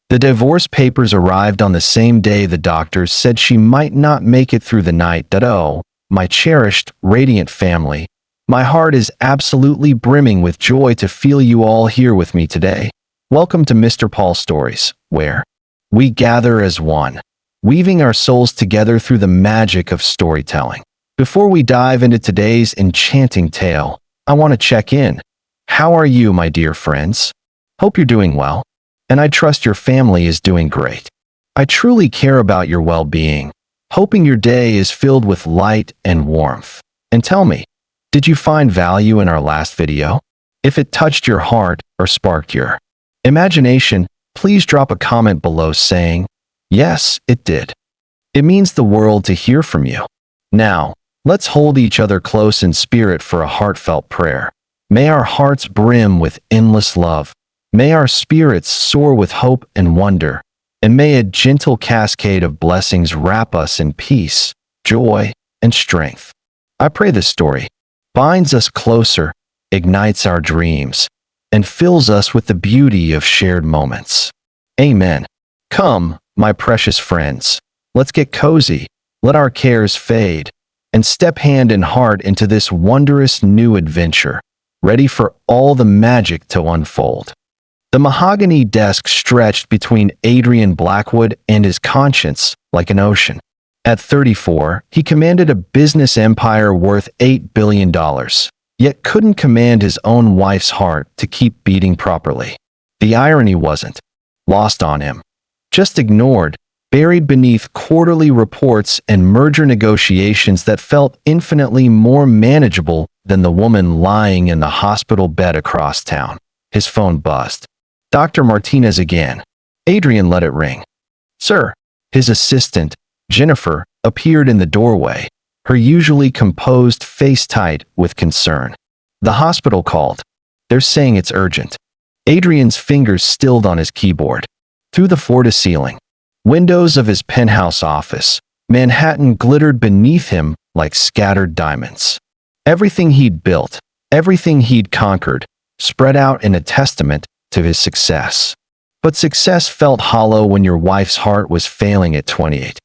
The divorce papers arrived on the same day the doctors said she might not make it through the night. Oh, my cherished, radiant family, my heart is absolutely brimming with joy to feel you all here with me today. Welcome to Mr. Paul Stories, where we gather as one, weaving our souls together through the magic of storytelling. Before we dive into today's enchanting tale, I want to check in. How are you, my dear friends? Hope you're doing well, and I trust your family is doing great. I truly care about your well-being, hoping your day is filled with light and warmth. And tell me, did you find value in our last video? If it touched your heart or sparked your imagination, please drop a comment below saying, "Yes, it did." It means the world to hear from you. Now, let's hold each other close in spirit for a heartfelt prayer. May our hearts brim with endless love. May our spirits soar with hope and wonder. And may a gentle cascade of blessings wrap us in peace, joy, and strength. I pray this story binds us closer, ignites our dreams, and fills us with the beauty of shared moments. Amen. Come, my precious friends, let's get cozy, let our cares fade, and step hand in heart into this wondrous new adventure, ready for all the magic to unfold. The mahogany desk stretched between Adrian Blackwood and his conscience like an ocean. At 34, he commanded a business empire worth $8 billion, yet couldn't command his own wife's heart to keep beating properly. The irony wasn't lost on him, just ignored, buried beneath quarterly reports and merger negotiations that felt infinitely more manageable than the woman lying in the hospital bed across town. His phone buzzed. Dr. Martinez again. Adrian let it ring. "Sir." His assistant, Jennifer, appeared in the doorway, her usually composed face tight with concern. "The hospital called. They're saying it's urgent." Adrian's fingers stilled on his keyboard. Through the floor-to-ceiling windows of his penthouse office, Manhattan glittered beneath him like scattered diamonds. Everything he'd built, everything he'd conquered, spread out in a testament to his success. But success felt hollow when your wife's heart was failing at 28.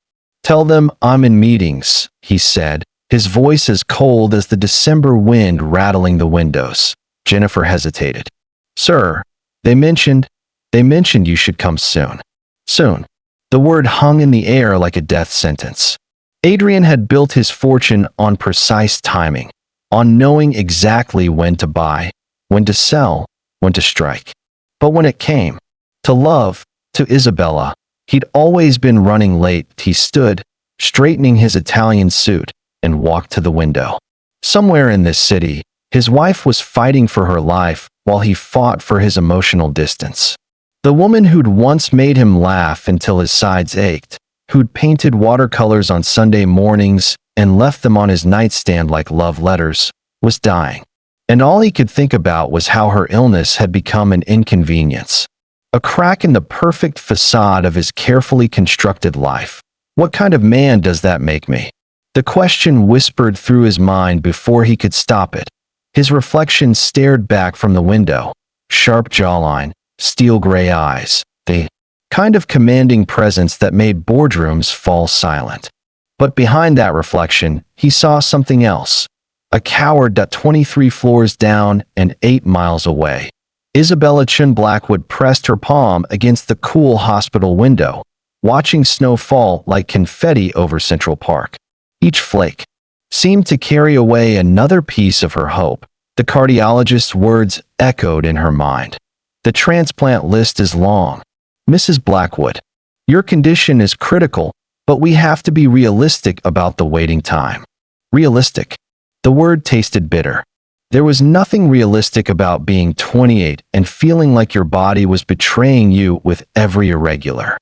"Tell them I'm in meetings," he said, his voice as cold as the December wind rattling the windows. Jennifer hesitated. "Sir, they mentioned you should come soon." Soon. The word hung in the air like a death sentence. Adrian had built his fortune on precise timing, on knowing exactly when to buy, when to sell, when to strike. But when it came to love, to Isabella, he'd always been running late. He stood, straightening his Italian suit, and walked to the window. Somewhere in this city, his wife was fighting for her life while he fought for his emotional distance. The woman who'd once made him laugh until his sides ached, who'd painted watercolors on Sunday mornings and left them on his nightstand like love letters, was dying. And all he could think about was how her illness had become an inconvenience, a crack in the perfect facade of his carefully constructed life. What kind of man does that make me? The question whispered through his mind before he could stop it. His reflection stared back from the window, sharp jawline, steel gray eyes, the kind of commanding presence that made boardrooms fall silent. But behind that reflection, he saw something else. A coward that 23 floors down and 8 miles away. Isabella Chun Blackwood pressed her palm against the cool hospital window, watching snow fall like confetti over Central Park. Each flake seemed to carry away another piece of her hope. The cardiologist's words echoed in her mind. "The transplant list is long. Mrs. Blackwood, your condition is critical, but we have to be realistic about the waiting time." Realistic. The word tasted bitter. There was nothing realistic about being 28 and feeling like your body was betraying you with every irregular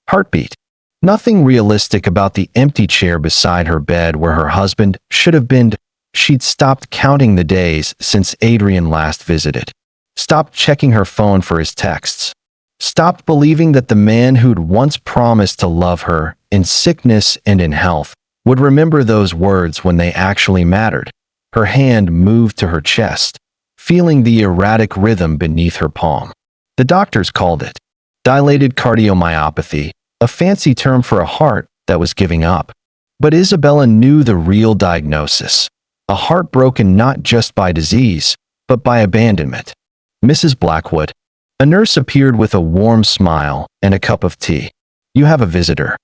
heartbeat. Nothing realistic about the empty chair beside her bed where her husband should have been. She'd stopped counting the days since Adrian last visited. Stopped checking her phone for his texts. Stopped believing that the man who'd once promised to love her, in sickness and in health, would remember those words when they actually mattered. Her hand moved to her chest, feeling the erratic rhythm beneath her palm. The doctors called it Dilated cardiomyopathy, a fancy term for a heart that was giving up. But Isabella knew the real diagnosis. A heart broken not just by disease, but by abandonment. Mrs. Blackwood. A nurse appeared with a warm smile and a cup of tea. You have a visitor.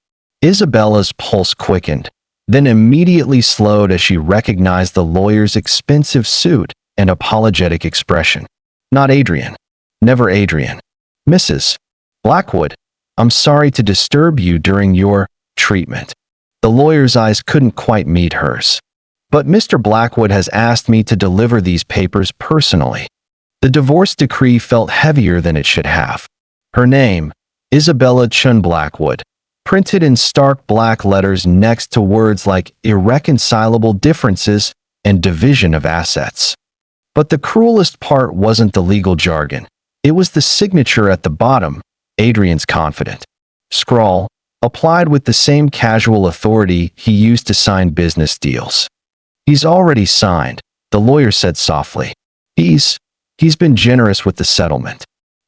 Isabella's pulse quickened, then immediately slowed as she recognized the lawyer's expensive suit and apologetic expression. Not Adrian. Never Adrian. Mrs. Blackwood, I'm sorry to disturb you during your treatment. The lawyer's eyes couldn't quite meet hers. But Mr. Blackwood has asked me to deliver these papers personally. The divorce decree felt heavier than it should have. Her name, Isabella Chun Blackwood, printed in stark black letters next to words like irreconcilable differences and division of assets. But the cruelest part wasn't the legal jargon. It was the signature at the bottom, Adrian's confident scrawl, applied with the same casual authority he used to sign business deals. He's already signed, the lawyer said softly. He's been generous with the settlement.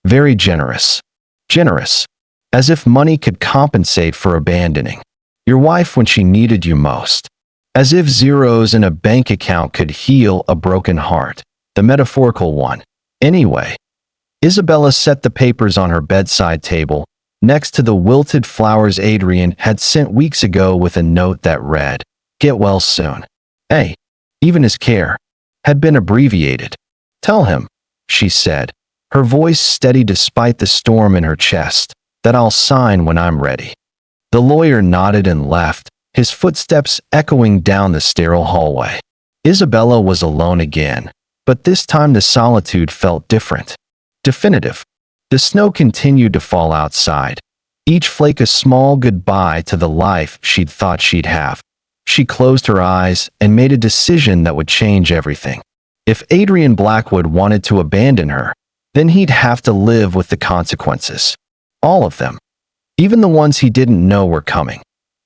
Very generous. Generous. As if money could compensate for abandoning your wife when she needed you most. As if zeros in a bank account could heal a broken heart. The metaphorical one. Anyway, Isabella set the papers on her bedside table, next to the wilted flowers Adrian had sent weeks ago with a note that read, "Get well soon." Hey, even his care had been abbreviated. Tell him, she said, her voice steady despite the storm in her chest, that I'll sign when I'm ready. The lawyer nodded and left, his footsteps echoing down the sterile hallway. Isabella was alone again, but this time the solitude felt different. Definitive. The snow continued to fall outside, each flake a small goodbye to the life she'd thought she'd have. She closed her eyes and made a decision that would change everything. If Adrian Blackwood wanted to abandon her, then he'd have to live with the consequences. All of them. Even the ones he didn't know were coming.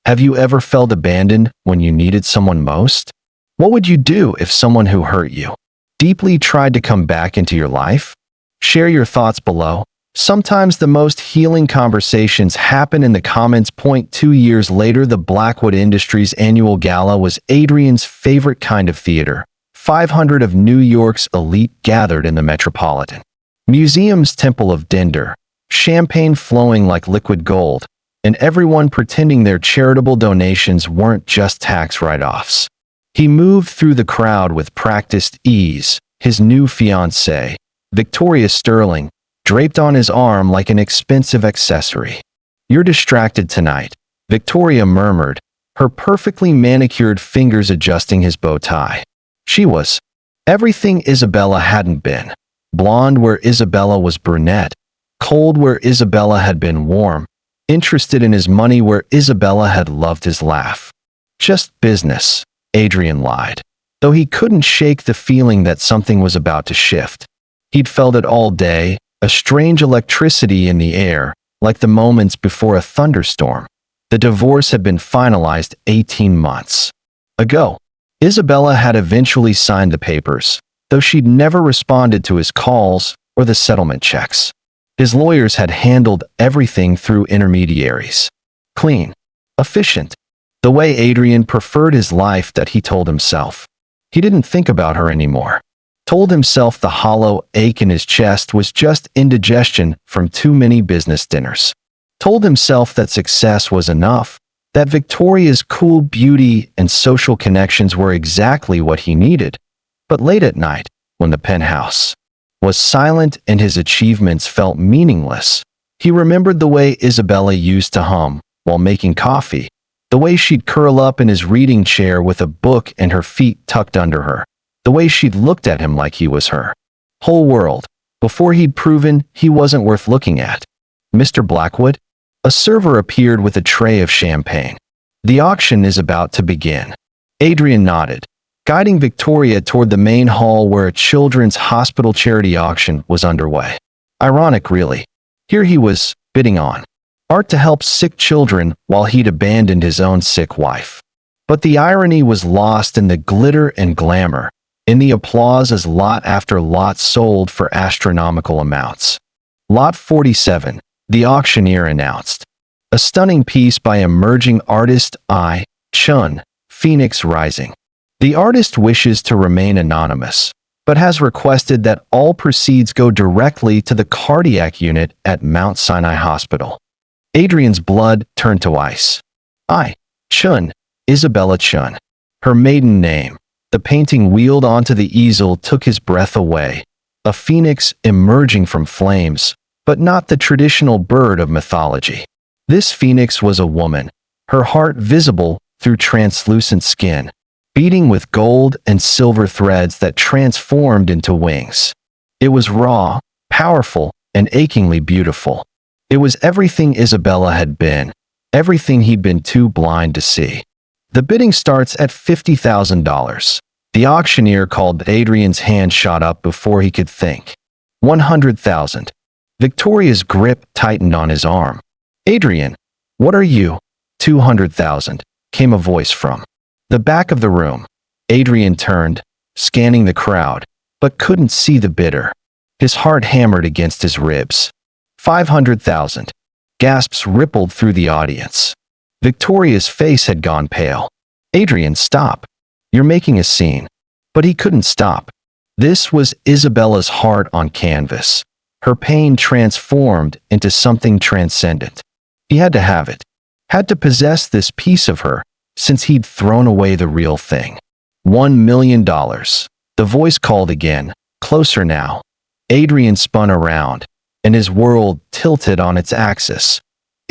Have you ever felt abandoned when you needed someone most? What would you do if someone who hurt you deeply tried to come back into your life? Share your thoughts below. Sometimes the most healing conversations happen in the comments. 2 years later, the Blackwood Industries annual gala was Adrian's favorite kind of theater. 500 of New York's elite gathered in the Metropolitan Museum's Temple of Dinder, champagne flowing like liquid gold, and everyone pretending their charitable donations weren't just tax write-offs. He moved through the crowd with practiced ease, his new fiancée, Victoria Sterling, draped on his arm like an expensive accessory. You're distracted tonight, Victoria murmured, her perfectly manicured fingers adjusting his bow tie. She was everything Isabella hadn't been. Blonde where Isabella was brunette, cold where Isabella had been warm, interested in his money where Isabella had loved his laugh. Just business, Adrian lied, though he couldn't shake the feeling that something was about to shift. He'd felt it all day, a strange electricity in the air, like the moments before a thunderstorm. The divorce had been finalized 18 months ago. Isabella had eventually signed the papers, though she'd never responded to his calls or the settlement checks. His lawyers had handled everything through intermediaries. Clean. Efficient. The way Adrian preferred his life that he told himself. He didn't think about her anymore. Told himself the hollow ache in his chest was just indigestion from too many business dinners. Told himself that success was enough, that Victoria's cool beauty and social connections were exactly what he needed. But late at night, when the penthouse was silent and his achievements felt meaningless, he remembered the way Isabella used to hum while making coffee, the way she'd curl up in his reading chair with a book and her feet tucked under her, the way she'd looked at him like he was her whole world, before he'd proven he wasn't worth looking at. Mr. Blackwood? A server appeared with a tray of champagne. The auction is about to begin. Adrian nodded, guiding Victoria toward the main hall where a children's hospital charity auction was underway. Ironic, really. Here he was, bidding on art to help sick children while he'd abandoned his own sick wife. But the irony was lost in the glitter and glamour, in the applause as lot after lot sold for astronomical amounts. Lot 47, the auctioneer announced. A stunning piece by emerging artist I. Chun, Phoenix Rising. The artist wishes to remain anonymous, but has requested that all proceeds go directly to the cardiac unit at Mount Sinai Hospital. Adrian's blood turned to ice. I. Chun, Isabella Chun. Her maiden name. The painting wheeled onto the easel took his breath away. A phoenix emerging from flames, but not the traditional bird of mythology. This phoenix was a woman, her heart visible through translucent skin, beating with gold and silver threads that transformed into wings. It was raw, powerful, and achingly beautiful. It was everything Isabella had been, everything he'd been too blind to see. The bidding starts at $50,000. The auctioneer called, but Adrian's hand shot up before he could think. $100,000. Victoria's grip tightened on his arm. Adrian, what are you? $200,000, came a voice from the back of the room. Adrian turned, scanning the crowd, but couldn't see the bidder. His heart hammered against his ribs. $500,000. Gasps rippled through the audience. Victoria's face had gone pale. Adrian, stop. You're making a scene. But he couldn't stop. This was Isabella's heart on canvas. Her pain transformed into something transcendent. He had to have it. Had to possess this piece of her, since he'd thrown away the real thing. $1 million. The voice called again, closer now. Adrian spun around, and his world tilted on its axis.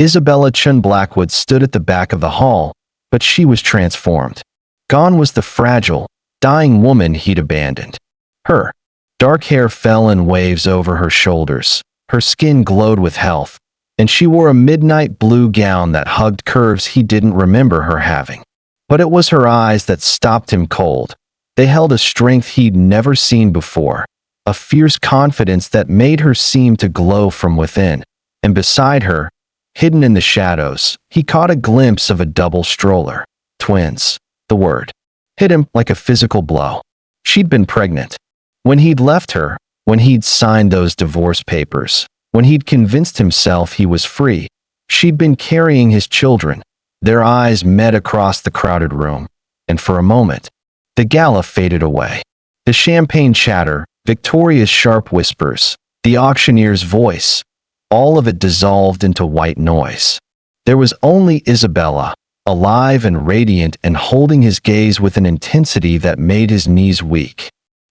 Isabella Chun Blackwood stood at the back of the hall, but she was transformed. Gone was the fragile, dying woman he'd abandoned. Her dark hair fell in waves over her shoulders, her skin glowed with health, and she wore a midnight blue gown that hugged curves he didn't remember her having. But it was her eyes that stopped him cold. They held a strength he'd never seen before, a fierce confidence that made her seem to glow from within, and beside her, hidden in the shadows, he caught a glimpse of a double stroller. Twins. The word hit him like a physical blow. She'd been pregnant. When he'd left her, when he'd signed those divorce papers, when he'd convinced himself he was free, she'd been carrying his children. Their eyes met across the crowded room, and for a moment, the gala faded away. The champagne chatter, Victoria's sharp whispers, the auctioneer's voice, all of it dissolved into white noise. There was only Isabella, alive and radiant and holding his gaze with an intensity that made his knees weak.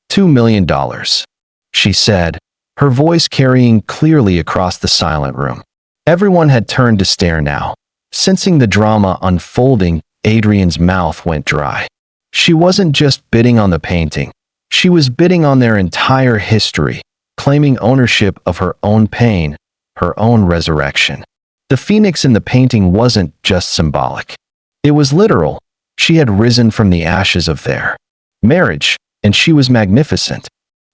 $2 million, she said, her voice carrying clearly across the silent room. Everyone had turned to stare now. Sensing the drama unfolding, Adrian's mouth went dry. She wasn't just bidding on the painting. She was bidding on their entire history, claiming ownership of her own pain, her own resurrection. The phoenix in the painting wasn't just symbolic. It was literal. She had risen from the ashes of their marriage, and she was magnificent.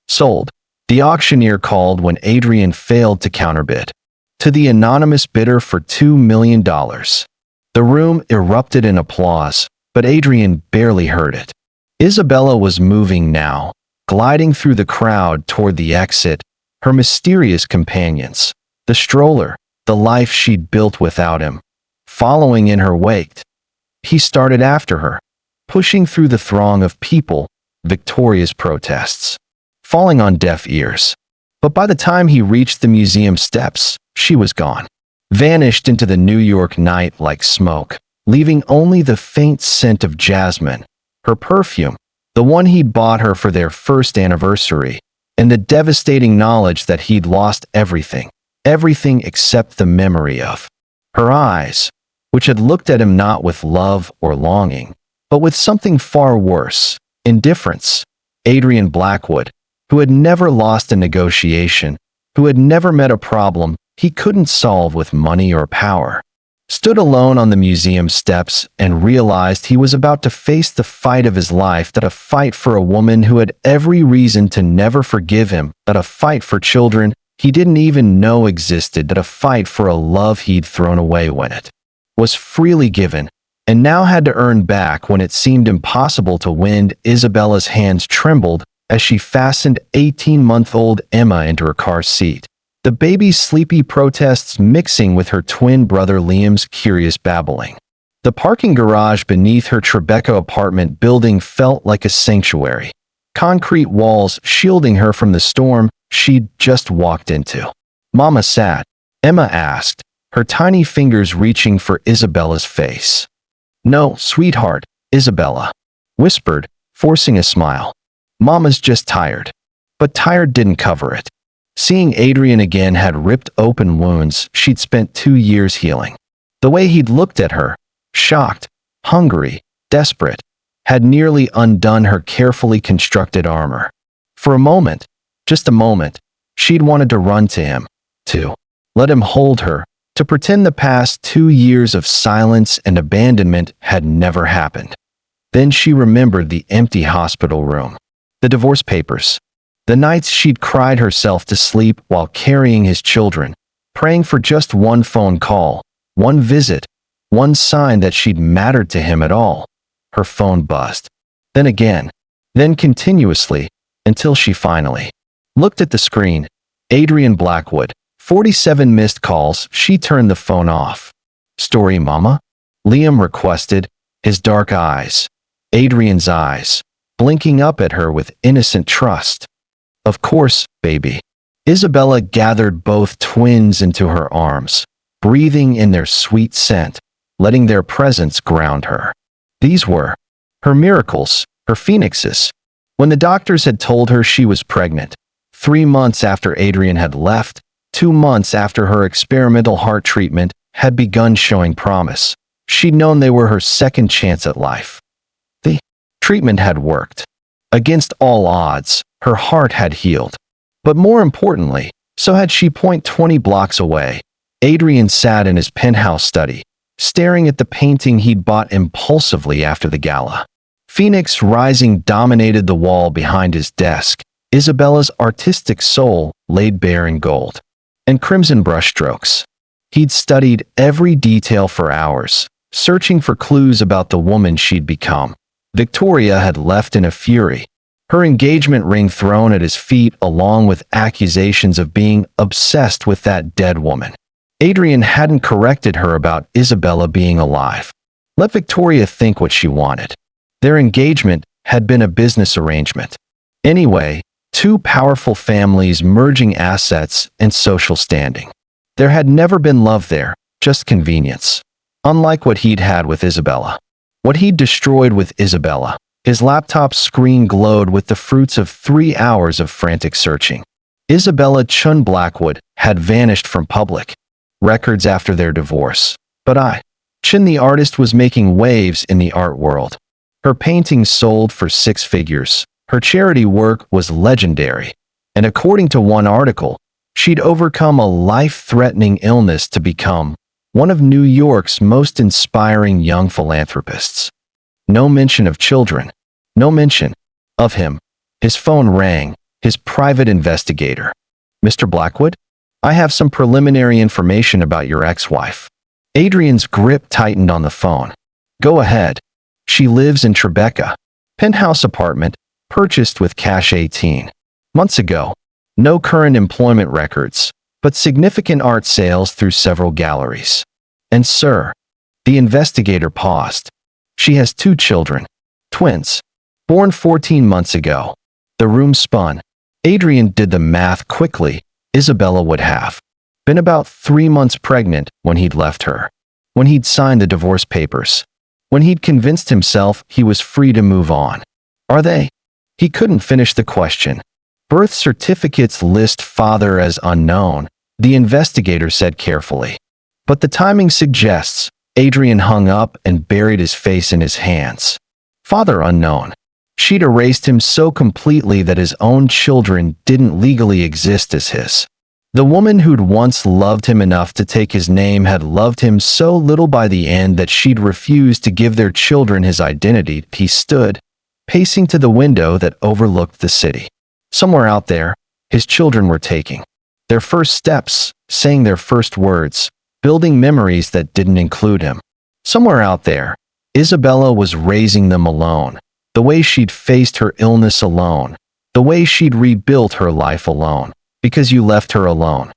Sold. The auctioneer called when Adrian failed to counterbid. To the anonymous bidder for $2 million. The room erupted in applause, but Adrian barely heard it. Isabella was moving now, gliding through the crowd toward the exit, her mysterious companions, the stroller, the life she'd built without him, following in her wake. He started after her, pushing through the throng of people, Victoria's protests, falling on deaf ears. But by the time he reached the museum steps, she was gone, vanished into the New York night like smoke, leaving only the faint scent of jasmine, her perfume, the one he'd bought her for their first anniversary, and the devastating knowledge that he'd lost everything, everything except the memory of her eyes, which had looked at him not with love or longing, but with something far worse, indifference. Adrian Blackwood, who had never lost a negotiation, who had never met a problem he couldn't solve with money or power, stood alone on the museum steps and realized he was about to face the fight of his life, that a fight for a woman who had every reason to never forgive him, that a fight for children he didn't even know existed, that a fight for a love he'd thrown away when it was freely given, and now had to earn back when it seemed impossible to win. Isabella's hands trembled as she fastened 18-month-old Emma into her car seat. the baby's sleepy protests mixing with her twin brother Liam's curious babbling. The parking garage beneath her Tribeca apartment building felt like a sanctuary, concrete walls shielding her from the storm she'd just walked into. "Mama sat?" Emma asked, her tiny fingers reaching for Isabella's face. "No, sweetheart," Isabella whispered, forcing a smile. "Mama's just tired." But tired didn't cover it. Seeing Adrian again had ripped open wounds she'd spent 2 years healing. The way he'd looked at her, shocked, hungry, desperate, had nearly undone her carefully constructed armor. For a moment, just a moment, she'd wanted to run to him, to let him hold her, to pretend the past 2 years of silence and abandonment had never happened. Then she remembered the empty hospital room, the divorce papers, the nights she'd cried herself to sleep while carrying his children, praying for just one phone call, one visit, one sign that she'd mattered to him at all. Her phone buzzed. Then again, then continuously, until she finally looked at the screen. Adrian Blackwood, 47 missed calls. She turned the phone off. "Story, Mama?" Liam requested, his dark eyes, Adrian's eyes, blinking up at her with innocent trust. "Of course, baby." Isabella gathered both twins into her arms, breathing in their sweet scent, letting their presence ground her. These were her miracles, her phoenixes. When the doctors had told her she was pregnant, 3 months after Adrian had left, 2 months after her experimental heart treatment had begun showing promise, she'd known they were her second chance at life. The treatment had worked. Against all odds, her heart had healed. But more importantly, so had she. 20 blocks away, Adrian sat in his penthouse study, staring at the painting he'd bought impulsively after the gala. Phoenix rising dominated the wall behind his desk, Isabella's artistic soul laid bare in gold and crimson brushstrokes. He'd studied every detail for hours, searching for clues about the woman she'd become. Victoria had left in a fury, her engagement ring thrown at his feet along with accusations of being obsessed with that dead woman. Adrian hadn't corrected her about Isabella being alive. Let Victoria think what she wanted. Their engagement had been a business arrangement. Anyway, 2 powerful families merging assets and social standing. There had never been love there, just convenience. Unlike what he'd had with Isabella. What he'd destroyed with Isabella. His laptop screen glowed with the fruits of 3 hours of frantic searching. Isabella Chun Blackwood had vanished from public records after their divorce. But Chun the artist was making waves in the art world. Her paintings sold for 6 figures. Her charity work was legendary. And according to one article, she'd overcome a life-threatening illness to become one of New York's most inspiring young philanthropists. No mention of children. No mention of him. His phone rang. His private investigator. "Mr. Blackwood? I have some preliminary information about your ex-wife." Adrian's grip tightened on the phone. "Go ahead. She lives in Tribeca. Penthouse apartment, purchased with cash 18 months ago. No current employment records, but significant art sales through several galleries. And sir," the investigator paused, "she has 2 children. Twins. Born 14 months ago." The room spun. Adrian did the math quickly. Isabella would have been about 3 months pregnant when he'd left her. When he'd signed the divorce papers. When he'd convinced himself he was free to move on. "Are they?" He couldn't finish the question. "Birth certificates list father as unknown," the investigator said carefully. "But the timing suggests." Adrian hung up and buried his face in his hands. Father unknown. She'd erased him so completely that his own children didn't legally exist as his. The woman who'd once loved him enough to take his name had loved him so little by the end that she'd refused to give their children his identity. He stood, pacing to the window that overlooked the city. Somewhere out there, his children were taking their first steps, saying their first words, building memories that didn't include him. Somewhere out there, Isabella was raising them alone, the way she'd faced her illness alone, the way she'd rebuilt her life alone, because you left her alone.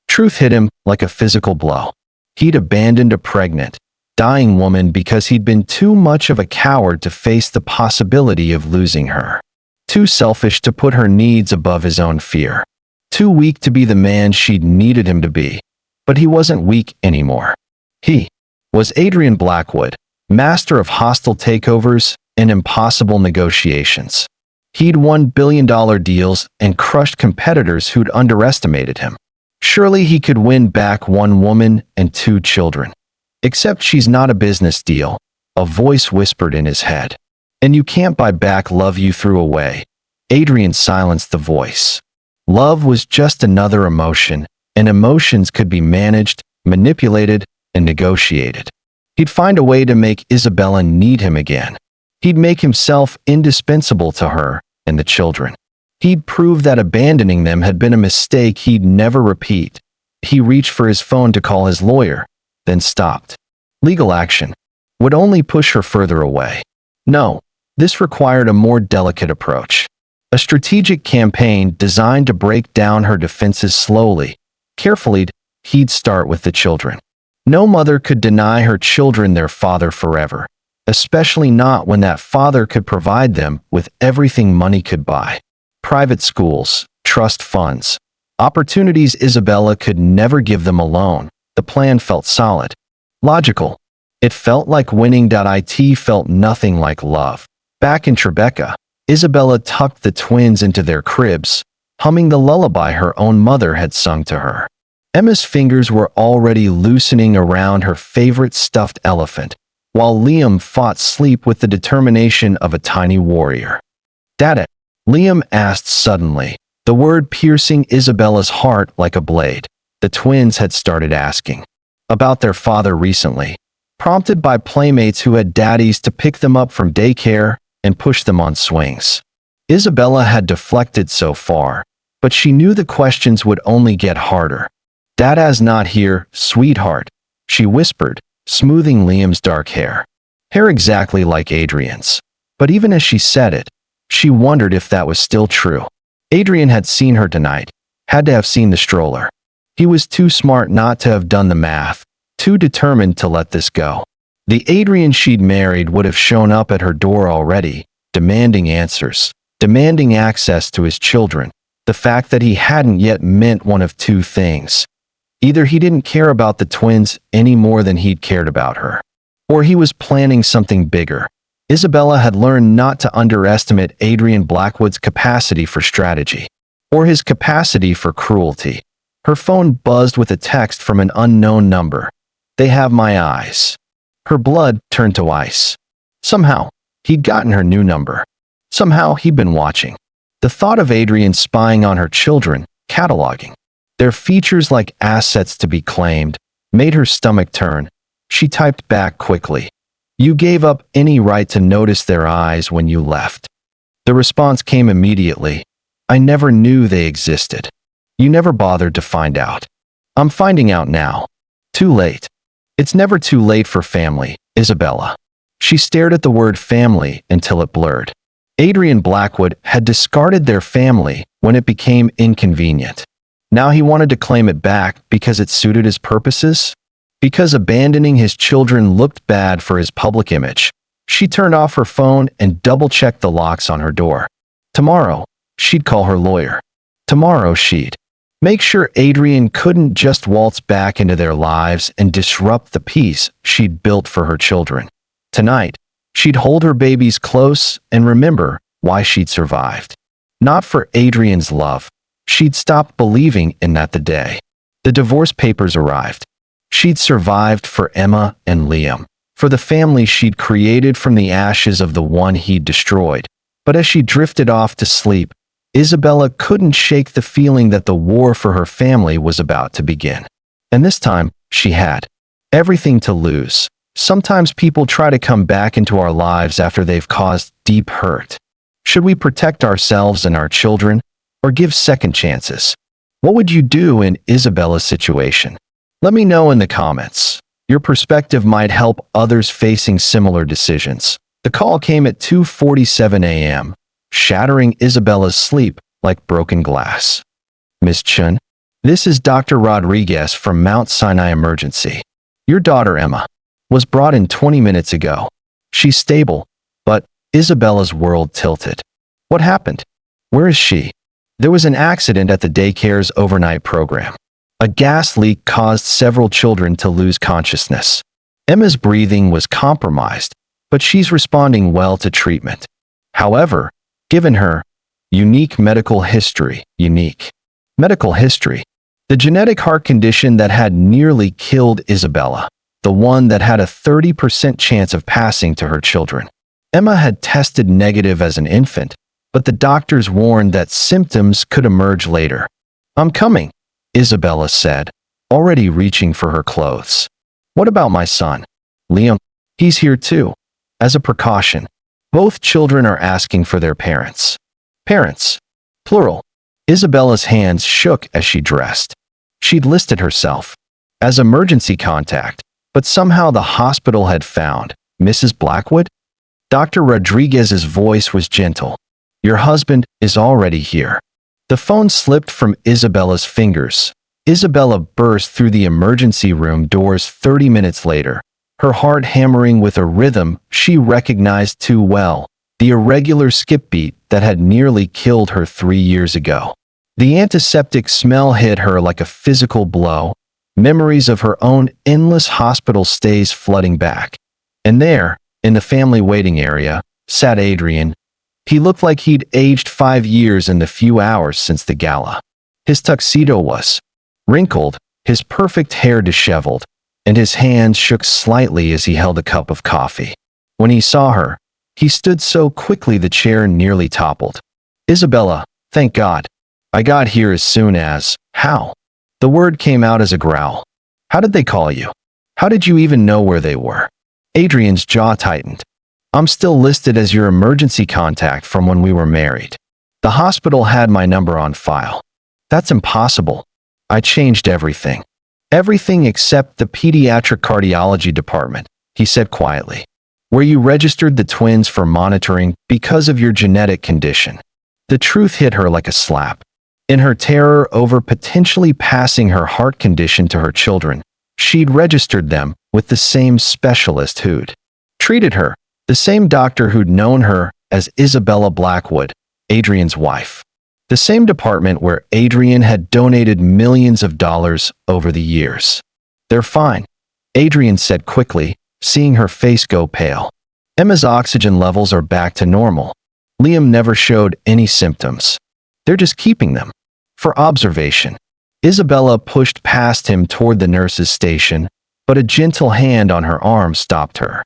Truth hit him like a physical blow. He'd abandoned a pregnant, dying woman because he'd been too much of a coward to face the possibility of losing her. Too selfish to put her needs above his own fear. Too weak to be the man she'd needed him to be. But he wasn't weak anymore. He was Adrian Blackwood, master of hostile takeovers and impossible negotiations. He'd won billion-dollar deals and crushed competitors who'd underestimated him. Surely he could win back one woman and two children. Except she's not a business deal, a voice whispered in his head. And you can't buy back love you threw away. Adrian silenced the voice. Love was just another emotion, and emotions could be managed, manipulated, and negotiated. He'd find a way to make Isabella need him again. He'd make himself indispensable to her and the children. He'd prove that abandoning them had been a mistake he'd never repeat. He reached for his phone to call his lawyer, then stopped. Legal action would only push her further away. No, this required a more delicate approach. A strategic campaign designed to break down her defenses slowly. Carefully, he'd start with the children. No mother could deny her children their father forever, especially not when that father could provide them with everything money could buy. Private schools, trust funds, opportunities Isabella could never give them alone. The plan felt solid. Logical. It felt like winning. It felt nothing like love. Back in Tribeca, Isabella tucked the twins into their cribs, humming the lullaby her own mother had sung to her. Emma's fingers were already loosening around her favorite stuffed elephant, while Liam fought sleep with the determination of a tiny warrior. "Dada?" Liam asked suddenly, the word piercing Isabella's heart like a blade. The twins had started asking about their father recently, prompted by playmates who had daddies to pick them up from daycare and push them on swings. Isabella had deflected so far, but she knew the questions would only get harder. "Dada's not here, sweetheart," she whispered, smoothing Liam's dark hair. Hair exactly like Adrian's. But even as she said it, she wondered if that was still true. Adrian had seen her tonight, had to have seen the stroller. He was too smart not to have done the math, too determined to let this go. The Adrian she'd married would have shown up at her door already, demanding answers, demanding access to his children. The fact that he hadn't yet meant one of two things. Either he didn't care about the twins any more than he'd cared about her, or he was planning something bigger. Isabella had learned not to underestimate Adrian Blackwood's capacity for strategy, or his capacity for cruelty. Her phone buzzed with a text from an unknown number. "They have my eyes." Her blood turned to ice. Somehow, he'd gotten her new number. Somehow, he'd been watching. The thought of Adrian spying on her children, cataloging their features like assets to be claimed, made her stomach turn. She typed back quickly. "You gave up any right to notice their eyes when you left." The response came immediately. "I never knew they existed. You never bothered to find out. I'm finding out now. Too late." It's never too late for family, Isabella. She stared at the word family until it blurred. Adrian Blackwood had discarded their family when it became inconvenient. Now he wanted to claim it back because it suited his purposes? Because abandoning his children looked bad for his public image. She turned off her phone and double-checked the locks on her door. Tomorrow, she'd call her lawyer. Tomorrow, she'd make sure Adrian couldn't just waltz back into their lives and disrupt the peace she'd built for her children. Tonight, she'd hold her babies close and remember why she'd survived. Not for Adrian's love. She'd stopped believing in that the day the divorce papers arrived. She'd survived for Emma and Liam, for the family she'd created from the ashes of the one he'd destroyed. But as she drifted off to sleep, Isabella couldn't shake the feeling that the war for her family was about to begin. And this time, she had everything to lose. Sometimes people try to come back into our lives after they've caused deep hurt. Should we protect ourselves and our children, or give second chances? What would you do in Isabella's situation? Let me know in the comments. Your perspective might help others facing similar decisions. The call came at 2:47 a.m., shattering Isabella's sleep like broken glass. "Miss Chun?" This is Dr. Rodriguez from Mount Sinai Emergency. Your daughter, Emma, was brought in 20 minutes ago. She's stable, but Isabella's world tilted. What happened? Where is she? There was an accident at the daycare's overnight program. A gas leak caused several children to lose consciousness. Emma's breathing was compromised, but she's responding well to treatment. However, given her unique medical history, the genetic heart condition that had nearly killed Isabella, the one that had a 30% chance of passing to her children. Emma had tested negative as an infant, but the doctors warned that symptoms could emerge later. I'm coming, Isabella said, already reaching for her clothes. What about my son? Liam? He's here too. As a precaution, both children are asking for their parents. Parents. Plural. Isabella's hands shook as she dressed. She'd listed herself as emergency contact, but somehow the hospital had found Mrs. Blackwood. Dr. Rodriguez's voice was gentle. Your husband is already here. The phone slipped from Isabella's fingers. Isabella burst through the emergency room doors 30 minutes later, her heart hammering with a rhythm she recognized too well, the irregular skip beat that had nearly killed her 3 years ago. The antiseptic smell hit her like a physical blow, memories of her own endless hospital stays flooding back. And there, in the family waiting area, sat Adrian. He looked like he'd aged 5 years in the few hours since the gala. His tuxedo was wrinkled, his perfect hair disheveled, and his hands shook slightly as he held a cup of coffee. When he saw her, he stood so quickly the chair nearly toppled. Isabella, thank God. I got here as soon as, how? The word came out as a growl. How did they call you? How did you even know where they were? Adrian's jaw tightened. I'm still listed as your emergency contact from when we were married. The hospital had my number on file. That's impossible. I changed everything. Everything except the pediatric cardiology department, he said quietly, where you registered the twins for monitoring because of your genetic condition. The truth hit her like a slap. In her terror over potentially passing her heart condition to her children, she'd registered them with the same specialist who'd treated her, the same doctor who'd known her as Isabella Blackwood, Adrian's wife. The same department where Adrian had donated millions of dollars over the years. They're fine, Adrian said quickly, seeing her face go pale. Emma's oxygen levels are back to normal. Liam never showed any symptoms. They're just keeping them for observation. Isabella pushed past him toward the nurse's station, but a gentle hand on her arm stopped her.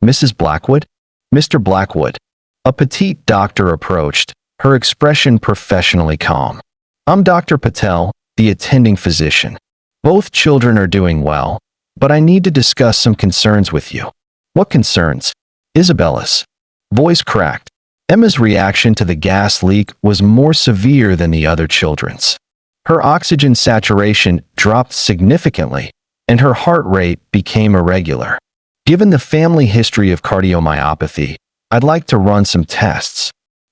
Mrs. Blackwood? Mr. Blackwood. A petite doctor approached, her expression professionally calm. I'm Dr. Patel, the attending physician. Both children are doing well, but I need to discuss some concerns with you. What concerns? Isabella's voice cracked. Emma's reaction to the gas leak was more severe than the other children's. Her oxygen saturation dropped significantly, and her heart rate became irregular. Given the family history of cardiomyopathy, I'd like to run some tests.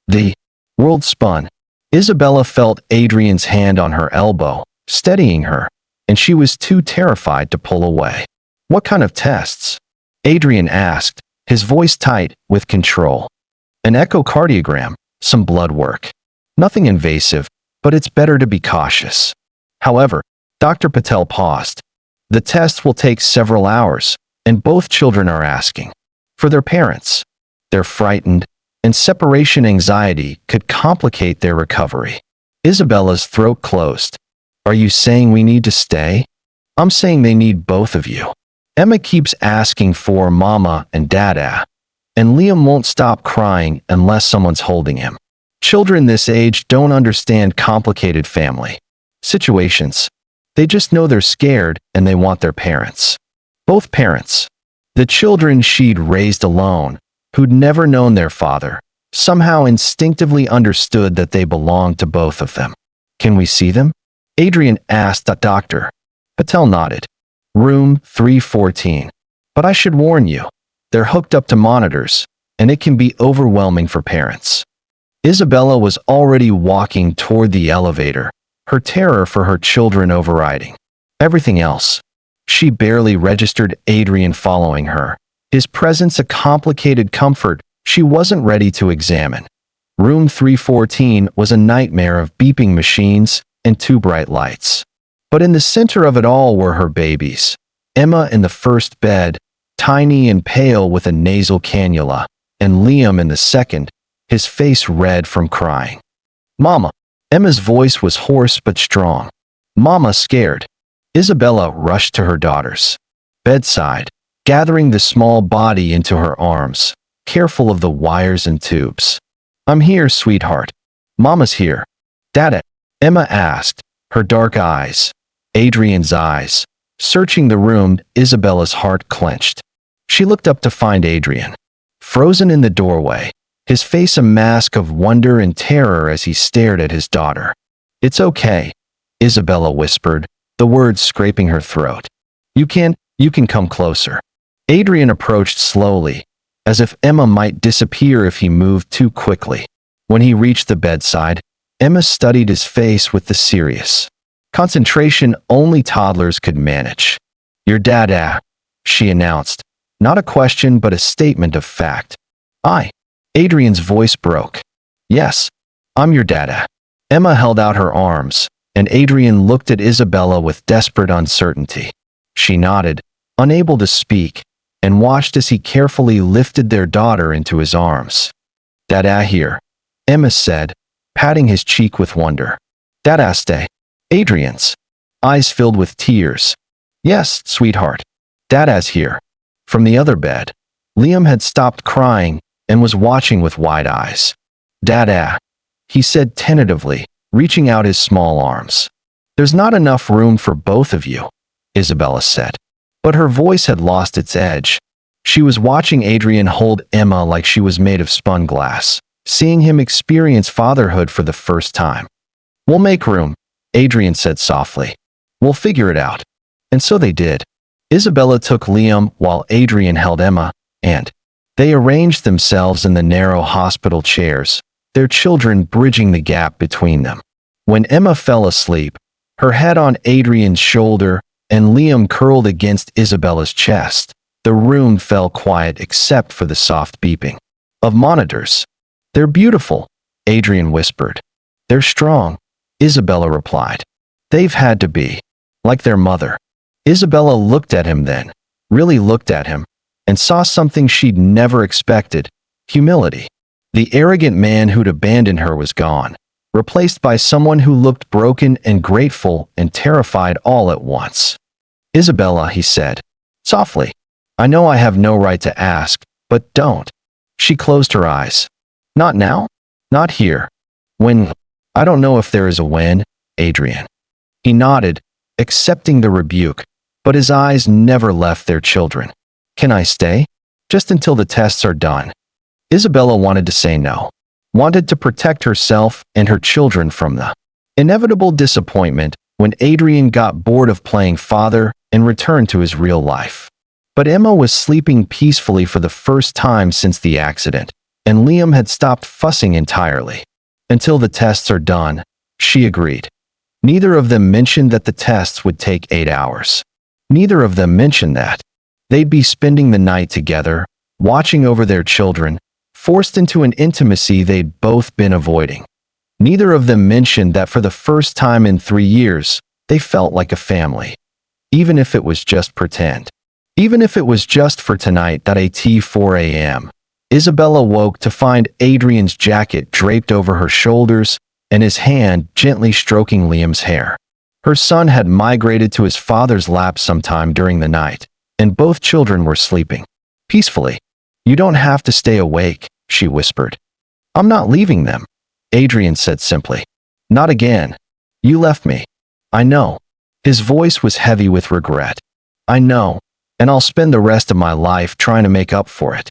The world spun. Isabella felt Adrian's hand on her elbow, steadying her, and she was too terrified to pull away. What kind of tests? Adrian asked, his voice tight with control. An echocardiogram, some blood work. Nothing invasive, but it's better to be cautious. However, Dr. Patel paused. The test will take several hours, and both children are asking for their parents. They're frightened, and separation anxiety could complicate their recovery. Isabella's throat closed. Are you saying we need to stay? I'm saying they need both of you. Emma keeps asking for Mama and Dada, and Liam won't stop crying unless someone's holding him. Children this age don't understand complicated family situations. They just know they're scared and they want their parents. Both parents. The children she'd raised alone, who'd never known their father, somehow instinctively understood that they belonged to both of them. Can we see them? Adrian asked the doctor. Patel nodded. Room 314. But I should warn you, they're hooked up to monitors, and it can be overwhelming for parents. Isabella was already walking toward the elevator, her terror for her children overriding everything else. She barely registered Adrian following her, his presence a complicated comfort she wasn't ready to examine. Room 314 was a nightmare of beeping machines and two bright lights. But in the center of it all were her babies. Emma in the first bed, tiny and pale with a nasal cannula, and Liam in the second, his face red from crying. "Mama." Emma's voice was hoarse but strong. "Mama, scared." Isabella rushed to her daughter's bedside, gathering the small body into her arms, careful of the wires and tubes. "I'm here, sweetheart." "Mama's here." "Dada?" Emma asked, her dark eyes, Adrian's eyes, searching the room. Isabella's heart clenched. She looked up to find Adrian, frozen in the doorway, his face a mask of wonder and terror as he stared at his daughter. "It's okay," Isabella whispered, the words scraping her throat. You can come closer." Adrian approached slowly, as if Emma might disappear if he moved too quickly. When he reached the bedside, Emma studied his face with the serious concentration only toddlers could manage. "Your dada," she announced, not a question but a statement of fact. Adrian's voice broke. "Yes, I'm your dada." Emma held out her arms, and Adrian looked at Isabella with desperate uncertainty. She nodded, unable to speak, and watched as he carefully lifted their daughter into his arms. "Dada here," Emma said, patting his cheek with wonder. "Dada stay." Adrian's eyes filled with tears. "Yes, sweetheart. Dada's here." From the other bed, Liam had stopped crying and was watching with wide eyes. "Dada," he said tentatively, reaching out his small arms. "There's not enough room for both of you," Isabella said. But her voice had lost its edge. She was watching Adrian hold Emma like she was made of spun glass, seeing him experience fatherhood for the first time. "We'll make room," Adrian said softly. "We'll figure it out." And so they did. Isabella took Liam while Adrian held Emma, and they arranged themselves in the narrow hospital chairs, their children bridging the gap between them. When Emma fell asleep, her head on Adrian's shoulder and Liam curled against Isabella's chest, the room fell quiet except for the soft beeping of monitors. "They're beautiful," Adrian whispered. "They're strong," Isabella replied. "They've had to be. Like their mother." Isabella looked at him then, really looked at him, and saw something she'd never expected: humility. The arrogant man who'd abandoned her was gone, replaced by someone who looked broken and grateful and terrified all at once. "Isabella," he said, softly, "I know I have no right to ask, but don't." She closed her eyes. "Not now? Not here. When? I don't know if there is a when, Adrian." He nodded, accepting the rebuke, but his eyes never left their children. "Can I stay? Just until the tests are done." Isabella wanted to say no, wanted to protect herself and her children from the inevitable disappointment when Adrian got bored of playing father and returned to his real life. But Emma was sleeping peacefully for the first time since the accident, and Liam had stopped fussing entirely. "Until the tests are done," she agreed. Neither of them mentioned that the tests would take 8 hours. Neither of them mentioned that they'd be spending the night together, watching over their children, forced into an intimacy they'd both been avoiding. Neither of them mentioned that for the first time in 3 years, they felt like a family. Even if it was just pretend. Even if it was just for tonight. At 4 a.m., Isabella woke to find Adrian's jacket draped over her shoulders and his hand gently stroking Liam's hair. Her son had migrated to his father's lap sometime during the night, and both children were sleeping peacefully. "You don't have to stay awake," she whispered. "I'm not leaving them," Adrian said simply. "Not again. You left me." "I know." His voice was heavy with regret. "I know, and I'll spend the rest of my life trying to make up for it."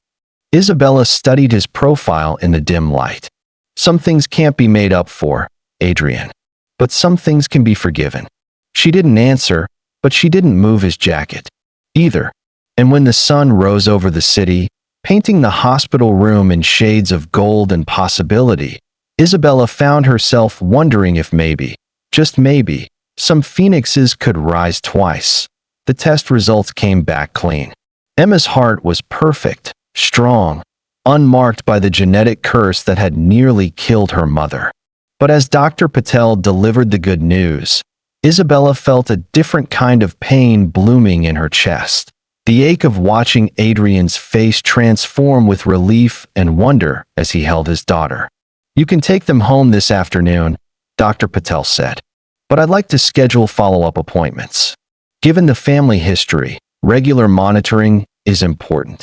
Isabella studied his profile in the dim light. "Some things can't be made up for, Adrian. But some things can be forgiven." She didn't answer, but she didn't move his jacket either. And when the sun rose over the city, painting the hospital room in shades of gold and possibility, Isabella found herself wondering if maybe, Just maybe, some phoenixes could rise twice. The test results came back clean. Emma's heart was perfect, strong, unmarked by the genetic curse that had nearly killed her mother. But as Dr. Patel delivered the good news, Isabella felt a different kind of pain blooming in her chest. The ache of watching Adrian's face transform with relief and wonder as he held his daughter. "You can take them home this afternoon," Dr. Patel said. "But I'd like to schedule follow-up appointments. Given the family history, regular monitoring is important."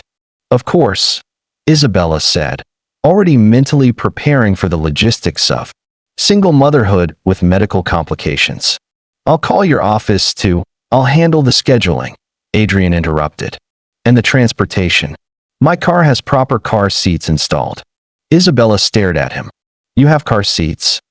"Of course," Isabella said, already mentally preparing for the logistics of single motherhood with medical complications. "I'll call your office too. I'll handle the scheduling," Adrian interrupted. "And the transportation. My car has proper car seats installed." Isabella stared at him. "You have car seats?"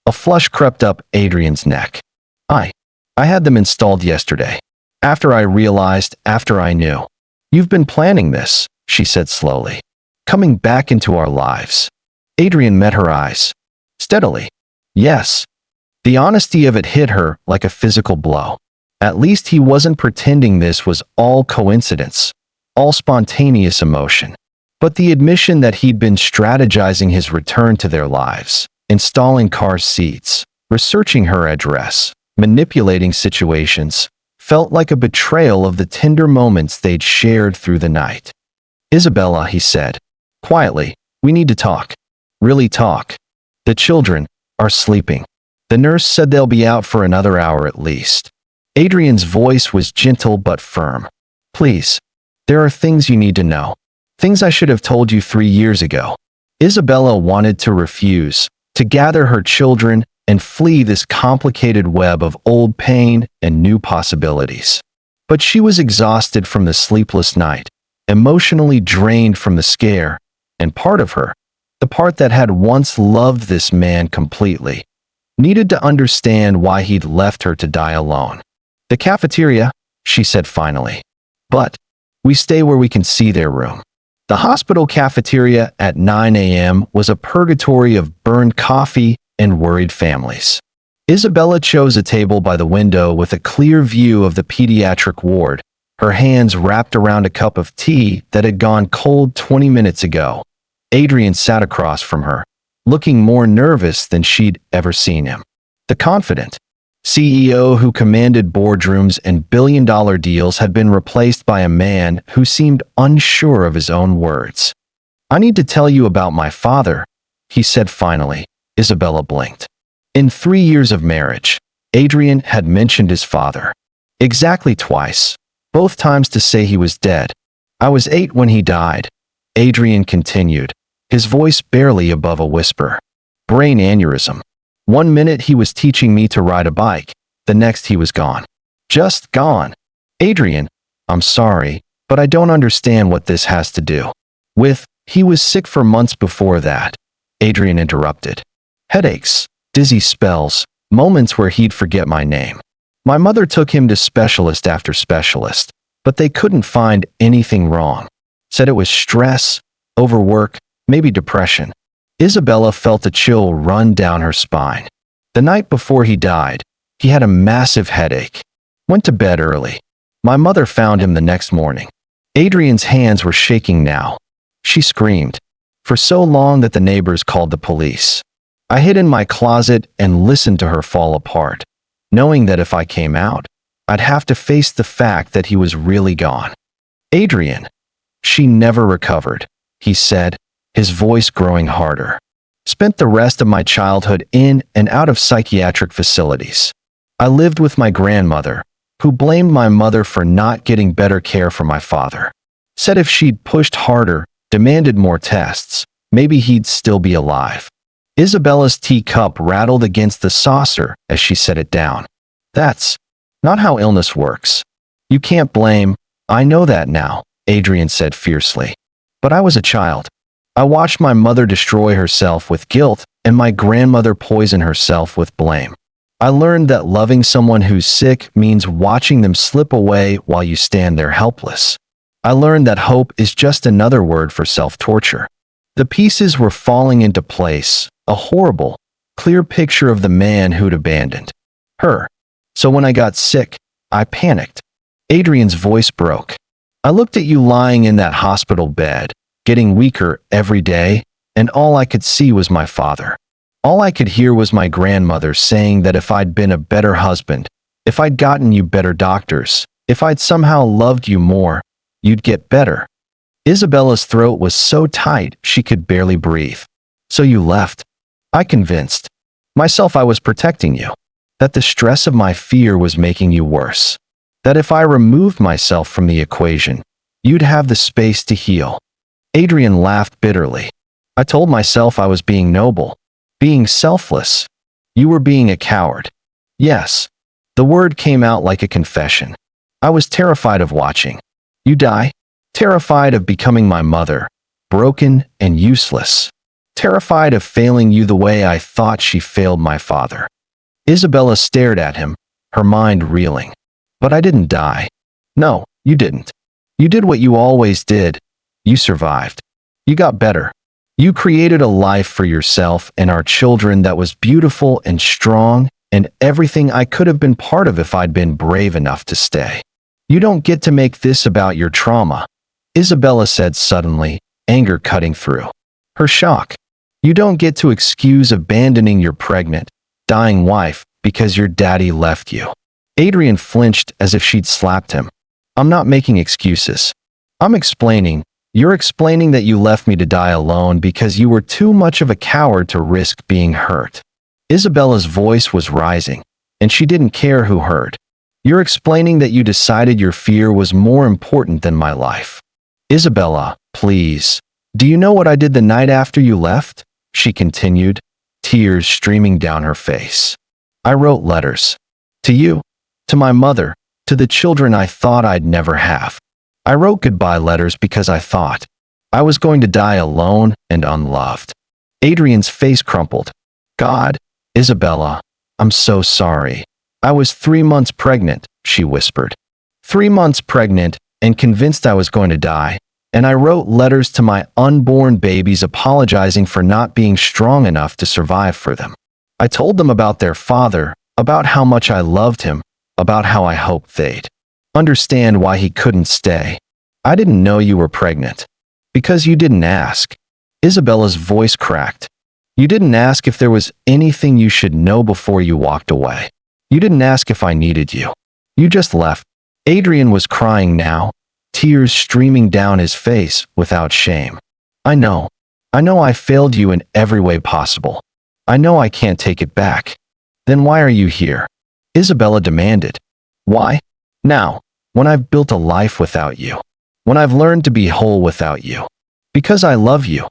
A flush crept up Adrian's neck. I had them installed yesterday. After I knew. "You've been planning this," she said slowly. "Coming back into our lives." Adrian met her eyes. Steadily. "Yes." The honesty of it hit her like a physical blow. At least he wasn't pretending this was all coincidence, all spontaneous emotion. But the admission that he'd been strategizing his return to their lives, installing car seats, researching her address, manipulating situations, felt like a betrayal of the tender moments they'd shared through the night. "Isabella," he said, quietly, "we need to talk. Really talk. The children are sleeping. The nurse said they'll be out for another hour at least." Adrian's voice was gentle but firm. "Please. There are things you need to know. Things I should have told you 3 years ago." Isabella wanted to refuse, to gather her children and flee this complicated web of old pain and new possibilities. But she was exhausted from the sleepless night, emotionally drained from the scare, and part of her, the part that had once loved this man completely, needed to understand why he'd left her to die alone. "The cafeteria," she said finally. "But we stay where we can see their room." The hospital cafeteria at 9 a.m. was a purgatory of burned coffee and worried families. Isabella chose a table by the window with a clear view of the pediatric ward, her hands wrapped around a cup of tea that had gone cold 20 minutes ago. Adrian sat across from her, looking more nervous than she'd ever seen him. The confident CEO who commanded boardrooms and billion-dollar deals had been replaced by a man who seemed unsure of his own words. "I need to tell you about my father," he said finally. Isabella blinked. In 3 years of marriage, Adrian had mentioned his father. Exactly twice, both times to say he was dead. "I was 8 when he died," Adrian continued, his voice barely above a whisper. "Brain aneurysm. 1 minute he was teaching me to ride a bike, the next he was gone. Just gone." "Adrian, I'm sorry, but I don't understand what this has to do with." "He was sick for months before that," Adrian interrupted. "Headaches, dizzy spells, moments where he'd forget my name. My mother took him to specialist after specialist, but they couldn't find anything wrong. Said it was stress, overwork, maybe depression." Isabella felt a chill run down her spine. The night before he died, he had a massive headache. Went to bed early. My mother found him the next morning. Adrian's hands were shaking now. She screamed, for so long that the neighbors called the police. I hid in my closet and listened to her fall apart, knowing that if I came out, I'd have to face the fact that he was really gone. "Adrian." "She never recovered," he said, his voice growing harder. "Spent the rest of my childhood in and out of psychiatric facilities. I lived with my grandmother, who blamed my mother for not getting better care for my father. Said if she'd pushed harder, demanded more tests, maybe he'd still be alive." Isabella's teacup rattled against the saucer as she set it down. "That's not how illness works. You can't blame." "I know that now," Adrian said fiercely. "But I was a child. I watched my mother destroy herself with guilt and my grandmother poison herself with blame. I learned that loving someone who's sick means watching them slip away while you stand there helpless. I learned that hope is just another word for self-torture." The pieces were falling into place, a horrible, clear picture of the man who'd abandoned Her. So when I got sick, I panicked. Adrian's voice broke. I looked at you lying in that hospital bed, getting weaker every day, and all I could see was my father. All I could hear was my grandmother saying that if I'd been a better husband, if I'd gotten you better doctors, if I'd somehow loved you more, you'd get better. Isabella's throat was so tight she could barely breathe. So you left. I convinced myself I was protecting you, that the stress of my fear was making you worse, that if I removed myself from the equation, you'd have the space to heal. Adrian laughed bitterly. I told myself I was being noble, being selfless. You were being a coward. Yes. The word came out like a confession. I was terrified of watching you die, terrified of becoming my mother, broken and useless, terrified of failing you the way I thought she failed my father. Isabella stared at him, her mind reeling. But I didn't die. No, you didn't. You did what you always did. You survived. You got better. You created a life for yourself and our children that was beautiful and strong and everything I could have been part of if I'd been brave enough to stay. You don't get to make this about your trauma, Isabella said suddenly, anger cutting through her shock. You don't get to excuse abandoning your pregnant, dying wife because your daddy left you. Adrian flinched as if she'd slapped him. I'm not making excuses. I'm explaining. You're explaining that you left me to die alone because you were too much of a coward to risk being hurt. Isabella's voice was rising, and she didn't care who heard. You're explaining that you decided your fear was more important than my life. Isabella, please. Do you know what I did the night after you left? She continued, tears streaming down her face. I wrote letters. To you, to my mother, to the children I thought I'd never have. I wrote goodbye letters because I thought I was going to die alone and unloved. Adrian's face crumpled. God, Isabella, I'm so sorry. I was 3 months pregnant, she whispered. 3 months pregnant and convinced I was going to die, and I wrote letters to my unborn babies apologizing for not being strong enough to survive for them. I told them about their father, about how much I loved him, about how I hoped they'd understand why he couldn't stay. I didn't know you were pregnant. Because you didn't ask. Isabella's voice cracked. You didn't ask if there was anything you should know before you walked away. You didn't ask if I needed you. You just left. Adrian was crying now, tears streaming down his face without shame. I know. I know I failed you in every way possible. I know I can't take it back. Then why are you here? Isabella demanded. Why? Now, when I've built a life without you. When I've learned to be whole without you. Because I love you,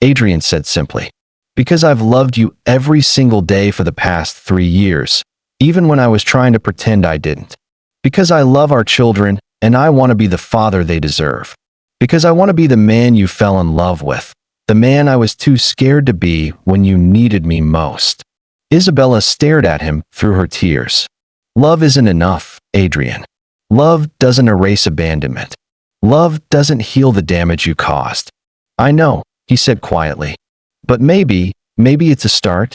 Adrian said simply. Because I've loved you every single day for the past 3 years, even when I was trying to pretend I didn't. Because I love our children and I want to be the father they deserve. Because I want to be the man you fell in love with, the man I was too scared to be when you needed me most. Isabella stared at him through her tears. Love isn't enough, Adrian. Love doesn't erase abandonment. Love doesn't heal the damage you caused. I know, he said quietly. But maybe it's a start?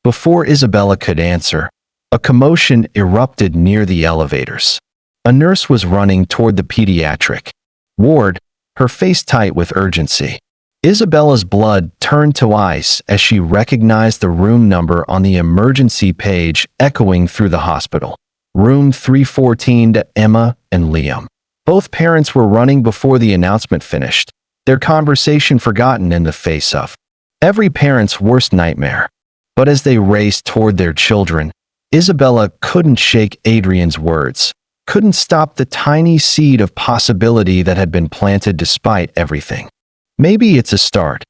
Before Isabella could answer, a commotion erupted near the elevators. A nurse was running toward the pediatric ward, her face tight with urgency. Isabella's blood turned to ice as she recognized the room number on the emergency page echoing through the hospital. Room 314 to Emma and Liam. Both parents were running before the announcement finished, their conversation forgotten in the face of every parent's worst nightmare. But as they raced toward their children, Isabella couldn't shake Adrian's words, couldn't stop the tiny seed of possibility that had been planted despite everything. Maybe it's a start.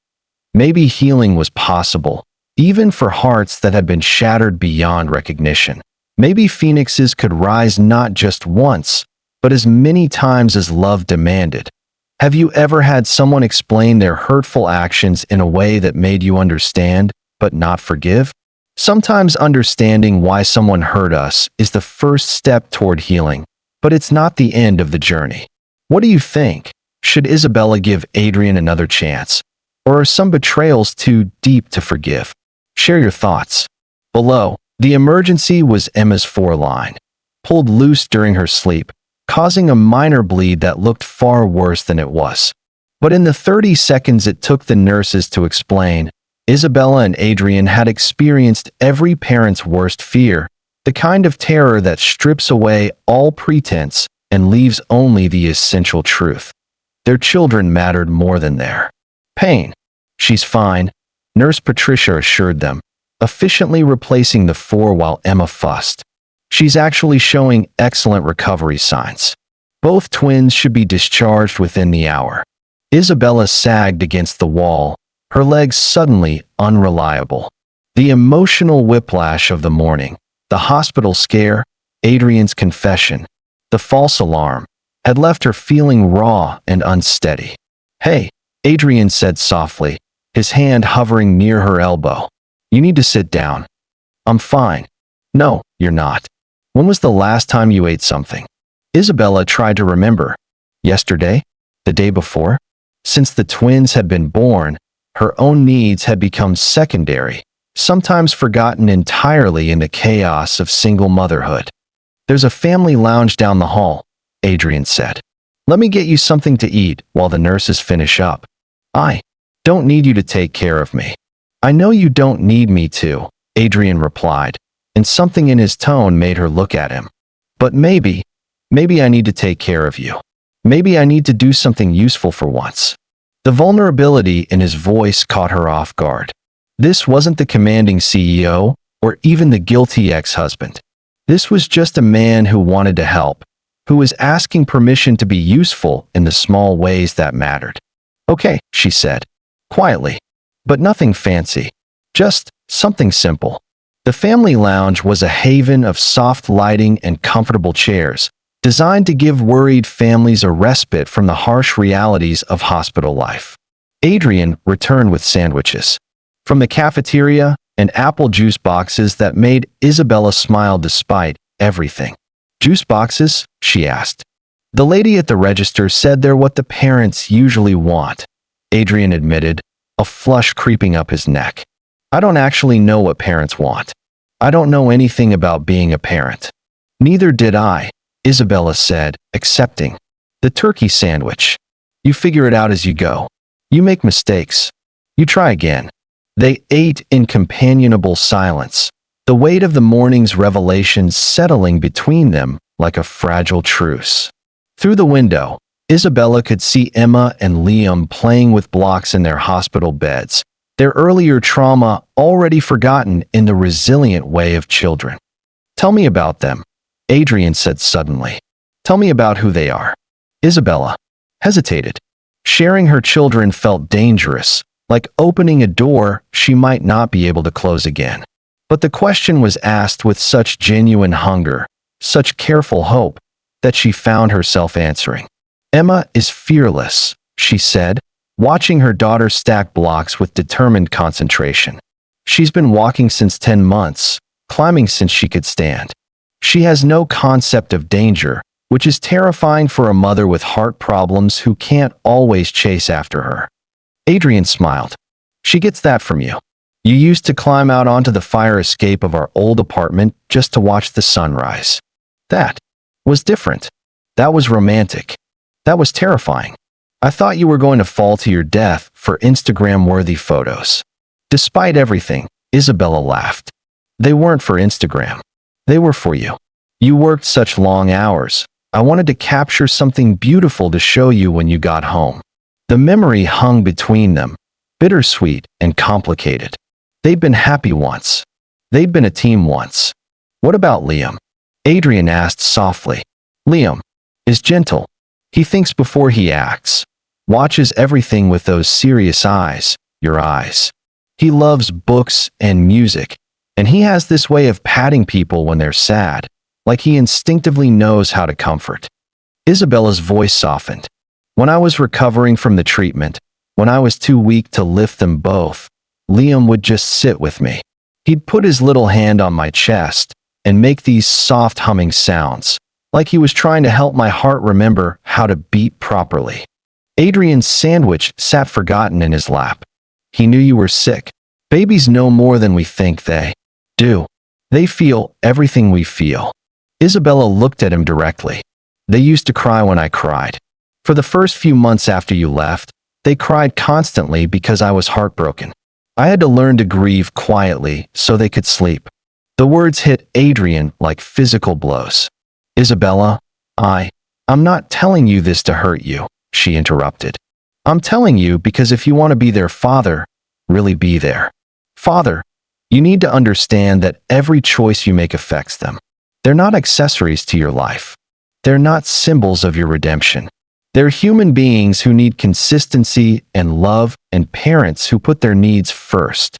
Maybe healing was possible, even for hearts that had been shattered beyond recognition. Maybe phoenixes could rise not just once, but as many times as love demanded. Have you ever had someone explain their hurtful actions in a way that made you understand, but not forgive? Sometimes understanding why someone hurt us is the first step toward healing, but it's not the end of the journey. What do you think? Should Isabella give Adrian another chance? Or are some betrayals too deep to forgive? Share your thoughts below. The emergency was Emma's foreline, pulled loose during her sleep, causing a minor bleed that looked far worse than it was. But in the 30 seconds it took the nurses to explain, Isabella and Adrian had experienced every parent's worst fear, the kind of terror that strips away all pretense and leaves only the essential truth. Their children mattered more than their pain. "She's fine," Nurse Patricia assured them, efficiently replacing the four while Emma fussed. "She's actually showing excellent recovery signs. Both twins should be discharged within the hour." Isabella sagged against the wall, her legs suddenly unreliable. The emotional whiplash of the morning, the hospital scare, Adrian's confession, the false alarm, had left her feeling raw and unsteady. "Hey," Adrian said softly, his hand hovering near her elbow. "You need to sit down." "I'm fine." "No, you're not. When was the last time you ate something?" Isabella tried to remember. Yesterday? The day before? Since the twins had been born, her own needs had become secondary, sometimes forgotten entirely in the chaos of single motherhood. "There's a family lounge down the hall," Adrian said. "Let me get you something to eat while the nurses finish up." "I don't need you to take care of me." "I know you don't need me to," Adrian replied, and something in his tone made her look at him. "But maybe I need to take care of you. Maybe I need to do something useful for once." The vulnerability in his voice caught her off guard. This wasn't the commanding CEO or even the guilty ex-husband. This was just a man who wanted to help, who was asking permission to be useful in the small ways that mattered. "Okay," she said, quietly, "but nothing fancy. Just something simple." The family lounge was a haven of soft lighting and comfortable chairs, designed to give worried families a respite from the harsh realities of hospital life. Adrian returned with sandwiches from the cafeteria and apple juice boxes that made Isabella smile despite everything. "Juice boxes?" she asked. "The lady at the register said they're what the parents usually want," Adrian admitted, a flush creeping up his neck. "I don't actually know what parents want. I don't know anything about being a parent." "Neither did I," Isabella said, accepting. "The turkey sandwich. You figure it out as you go. You make mistakes. You try again." They ate in companionable silence, the weight of the morning's revelations settling between them like a fragile truce. Through the window, Isabella could see Emma and Liam playing with blocks in their hospital beds, their earlier trauma already forgotten in the resilient way of children. "Tell me about them," Adrian said suddenly. "Tell me about who they are." Isabella hesitated. Sharing her children felt dangerous, like opening a door she might not be able to close again. But the question was asked with such genuine hunger, such careful hope, that she found herself answering. "Emma is fearless," she said, watching her daughter stack blocks with determined concentration. "She's been walking since 10 months, climbing since she could stand. She has no concept of danger, which is terrifying for a mother with heart problems who can't always chase after her." Adrian smiled. "She gets that from you. You used to climb out onto the fire escape of our old apartment just to watch the sunrise. That was different. That was romantic. That was terrifying. I thought you were going to fall to your death for Instagram-worthy photos." Despite everything, Isabella laughed. "They weren't for Instagram. They were for you. You worked such long hours. I wanted to capture something beautiful to show you when you got home." The memory hung between them, bittersweet and complicated. They'd been happy once. They'd been a team once. "What about Liam?" Adrian asked softly. "Liam is gentle. He thinks before he acts. Watches everything with those serious eyes, your eyes. He loves books and music, and he has this way of patting people when they're sad, like he instinctively knows how to comfort." Isabella's voice softened. "When I was recovering from the treatment, when I was too weak to lift them both, Liam would just sit with me. He'd put his little hand on my chest and make these soft humming sounds, like he was trying to help my heart remember how to beat properly." Adrian's sandwich sat forgotten in his lap. "He knew you were sick. Babies know more than we think they do." They feel everything we feel. Isabella looked at him directly. They used to cry when I cried. For the first few months after you left, they cried constantly because I was heartbroken. I had to learn to grieve quietly so they could sleep. The words hit Adrian like physical blows. Isabella, I'm not telling you this to hurt you, she interrupted. I'm telling you because if you want to be their father, really be there. Father, you need to understand that every choice you make affects them. They're not accessories to your life. They're not symbols of your redemption. They're human beings who need consistency and love and parents who put their needs first.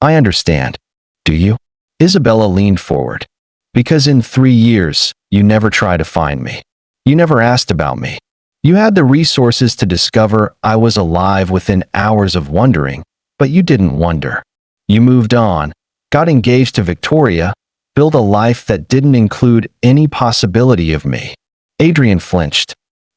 I understand. Do you? Isabella leaned forward. Because in 3 years, you never tried to find me. You never asked about me. You had the resources to discover I was alive within hours of wondering, but you didn't wonder. You moved on, got engaged to Victoria, built a life that didn't include any possibility of me. Adrian flinched.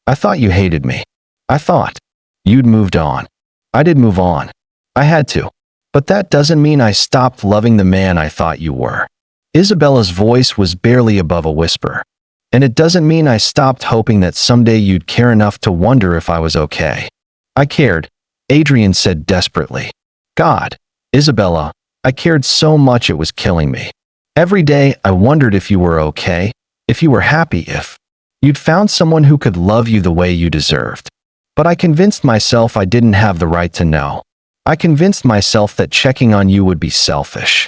I thought you hated me. I thought you'd moved on. I did move on. I had to. But that doesn't mean I stopped loving the man I thought you were. Isabella's voice was barely above a whisper. And it doesn't mean I stopped hoping that someday you'd care enough to wonder if I was okay. I cared, Adrian said desperately. God, Isabella, I cared so much it was killing me. Every day I wondered if you were okay, if you were happy, if you'd found someone who could love you the way you deserved. But I convinced myself I didn't have the right to know. I convinced myself that checking on you would be selfish.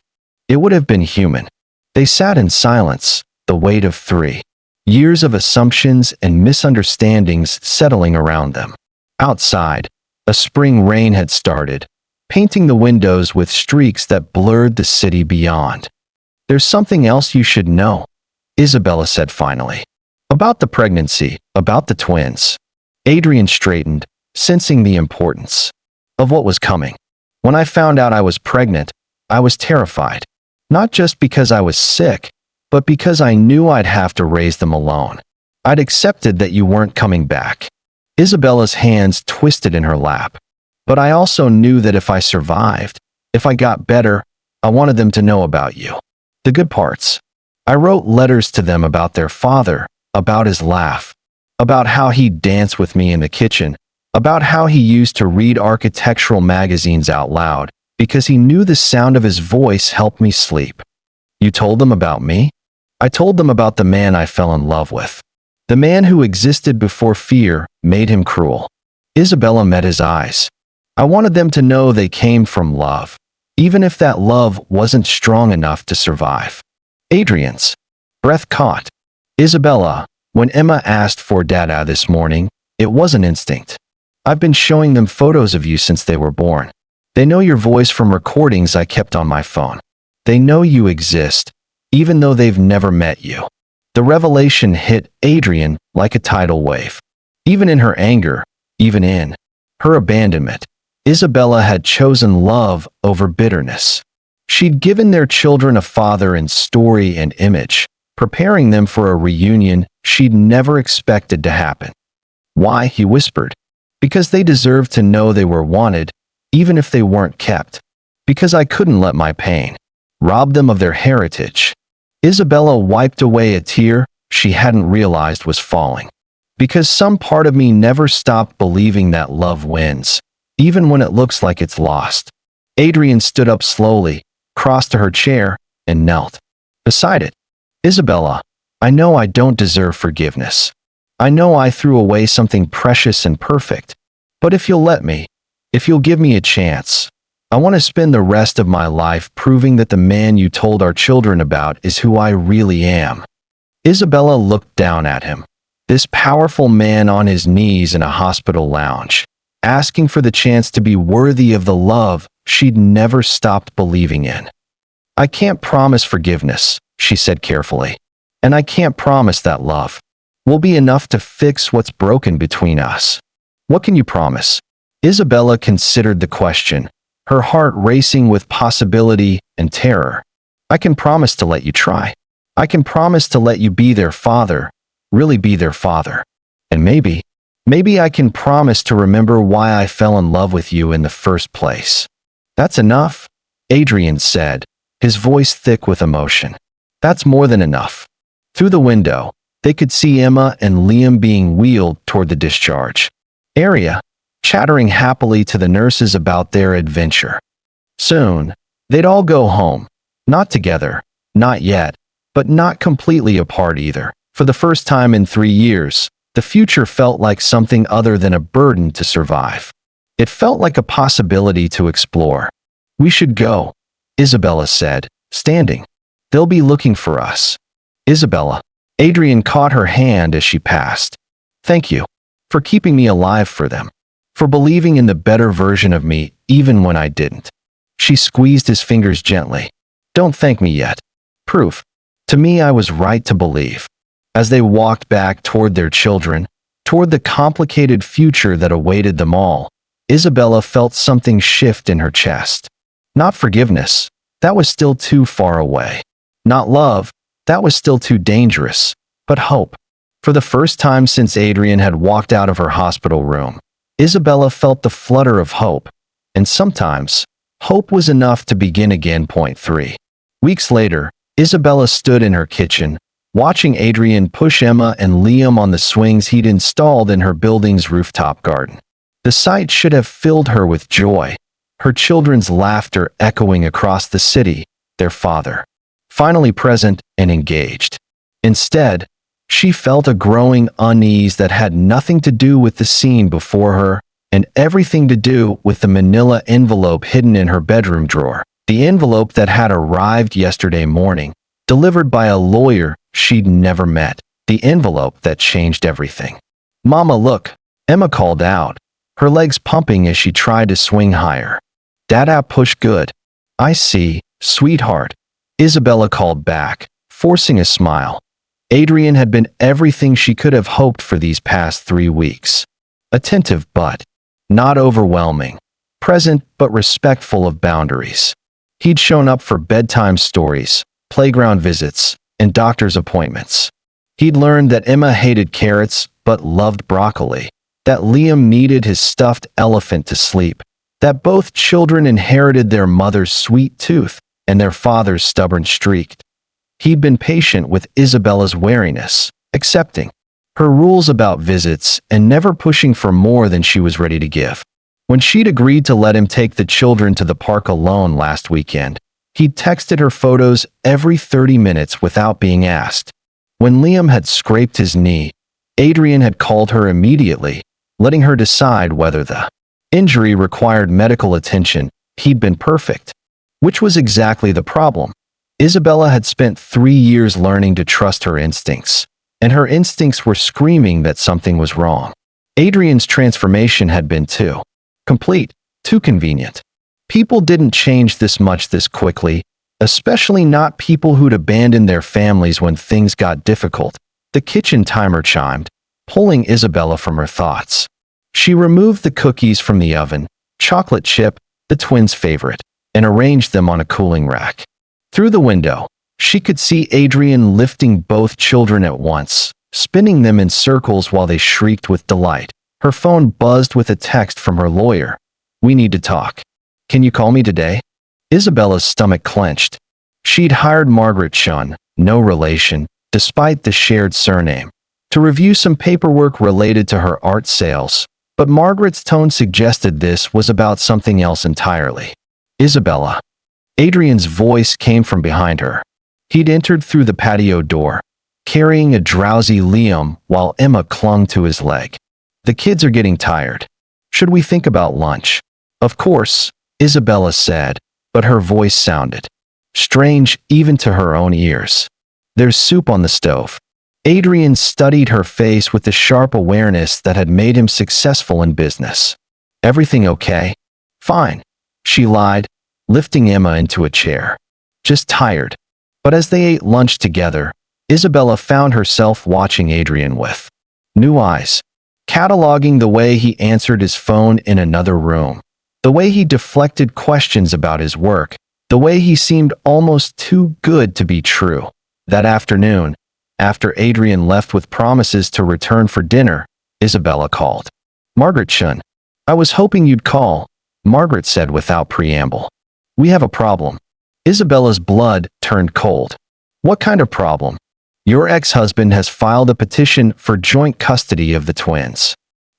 It would have been human. They sat in silence, the weight of 3 years of assumptions and misunderstandings settling around them. Outside, a spring rain had started, painting the windows with streaks that blurred the city beyond. There's something else you should know, Isabella said finally. About the pregnancy, about the twins. Adrian straightened, sensing the importance of what was coming. When I found out I was pregnant, I was terrified. Not just because I was sick, but because I knew I'd have to raise them alone. I'd accepted that you weren't coming back. Isabella's hands twisted in her lap. But I also knew that if I survived, if I got better, I wanted them to know about you. The good parts. I wrote letters to them about their father, about his laugh, about how he'd dance with me in the kitchen, about how he used to read architectural magazines out loud, because he knew the sound of his voice helped me sleep. You told them about me? I told them about the man I fell in love with. The man who existed before fear made him cruel. Isabella met his eyes. I wanted them to know they came from love, even if that love wasn't strong enough to survive. Adrian's breath caught. Isabella, when Emma asked for Dada this morning, it wasn't instinct. I've been showing them photos of you since they were born. They know your voice from recordings I kept on my phone. They know you exist, even though they've never met you. The revelation hit Adrian like a tidal wave. Even in her anger, even in her abandonment, Isabella had chosen love over bitterness. She'd given their children a father in story and image, preparing them for a reunion she'd never expected to happen. Why, he whispered. Because they deserved to know they were wanted, even if they weren't kept. Because I couldn't let my pain rob them of their heritage. Isabella wiped away a tear she hadn't realized was falling. Because some part of me never stopped believing that love wins, even when it looks like it's lost. Adrian stood up slowly, crossed to her chair, and knelt beside it. Isabella, I know I don't deserve forgiveness. I know I threw away something precious and perfect. But if you'll let me, if you'll give me a chance, I want to spend the rest of my life proving that the man you told our children about is who I really am. Isabella looked down at him. This powerful man on his knees in a hospital lounge, asking for the chance to be worthy of the love she'd never stopped believing in. I can't promise forgiveness, she said carefully. And I can't promise that love will be enough to fix what's broken between us. What can you promise? Isabella considered the question, her heart racing with possibility and terror. I can promise to let you try. I can promise to let you be their father, really be their father. And maybe I can promise to remember why I fell in love with you in the first place. That's enough, Adrian said, his voice thick with emotion. That's more than enough. Through the window, they could see Emma and Liam being wheeled toward the discharge area, chattering happily to the nurses about their adventure. Soon, they'd all go home. Not together, not yet, but not completely apart either. For the first time in 3 years, the future felt like something other than a burden to survive. It felt like a possibility to explore. We should go, Isabella said, standing. They'll be looking for us. Isabella. Adrian caught her hand as she passed. Thank you. For keeping me alive for them. For believing in the better version of me even when I didn't. She squeezed his fingers gently. Don't thank me yet. Proof. To me I was right to believe. As they walked back toward their children, toward the complicated future that awaited them all, Isabella felt something shift in her chest. Not forgiveness. That was still too far away. Not love. That was still too dangerous. But hope. For the first time since Adrian had walked out of her hospital room, Isabella felt the flutter of hope. And sometimes, hope was enough to begin again. Point 3. Weeks later, Isabella stood in her kitchen, watching Adrian push Emma and Liam on the swings he'd installed in her building's rooftop garden. The sight should have filled her with joy, her children's laughter echoing across the city, their father, finally present and engaged. Instead, she felt a growing unease that had nothing to do with the scene before her and everything to do with the manila envelope hidden in her bedroom drawer. The envelope that had arrived yesterday morning, delivered by a lawyer she'd never met. The envelope that changed everything. Mama, look, Emma called out, her legs pumping as she tried to swing higher. Dada push good. I see, sweetheart, Isabella called back, forcing a smile. Adrian had been everything she could have hoped for these past 3 weeks. Attentive but not overwhelming. Present but respectful of boundaries. He'd shown up for bedtime stories, playground visits, and doctor's appointments. He'd learned that Emma hated carrots but loved broccoli, that Liam needed his stuffed elephant to sleep, that both children inherited their mother's sweet tooth and their father's stubborn streak. He'd been patient with Isabella's wariness, accepting her rules about visits and never pushing for more than she was ready to give. When she'd agreed to let him take the children to the park alone last weekend, he'd texted her photos every 30 minutes without being asked. When Liam had scraped his knee, Adrian had called her immediately, letting her decide whether the injury required medical attention. He'd been perfect. Which was exactly the problem. Isabella had spent 3 years learning to trust her instincts, and her instincts were screaming that something was wrong. Adrian's transformation had been too complete, too convenient. People didn't change this much this quickly, especially not people who'd abandoned their families when things got difficult. The kitchen timer chimed, pulling Isabella from her thoughts. She removed the cookies from the oven, chocolate chip, the twins' favorite, and arranged them on a cooling rack. Through the window, she could see Adrian lifting both children at once, spinning them in circles while they shrieked with delight. Her phone buzzed with a text from her lawyer. We need to talk. Can you call me today? Isabella's stomach clenched. She'd hired Margaret Chun, no relation, despite the shared surname, to review some paperwork related to her art sales, but Margaret's tone suggested this was about something else entirely. Isabella. Adrian's voice came from behind her. He'd entered through the patio door, carrying a drowsy Liam while Emma clung to his leg. The kids are getting tired. Should we think about lunch? Of course, Isabella said, but her voice sounded strange even to her own ears. There's soup on the stove. Adrian studied her face with the sharp awareness that had made him successful in business. Everything okay? Fine, she lied, lifting Emma into a chair. Just tired. But as they ate lunch together, Isabella found herself watching Adrian with new eyes, cataloging the way he answered his phone in another room, the way he deflected questions about his work, the way he seemed almost too good to be true. That afternoon, after Adrian left with promises to return for dinner, Isabella called. Margaret Chun. I was hoping you'd call, Margaret said without preamble. We have a problem. Isabella's blood turned cold. What kind of problem? Your ex-husband has filed a petition for joint custody of the twins.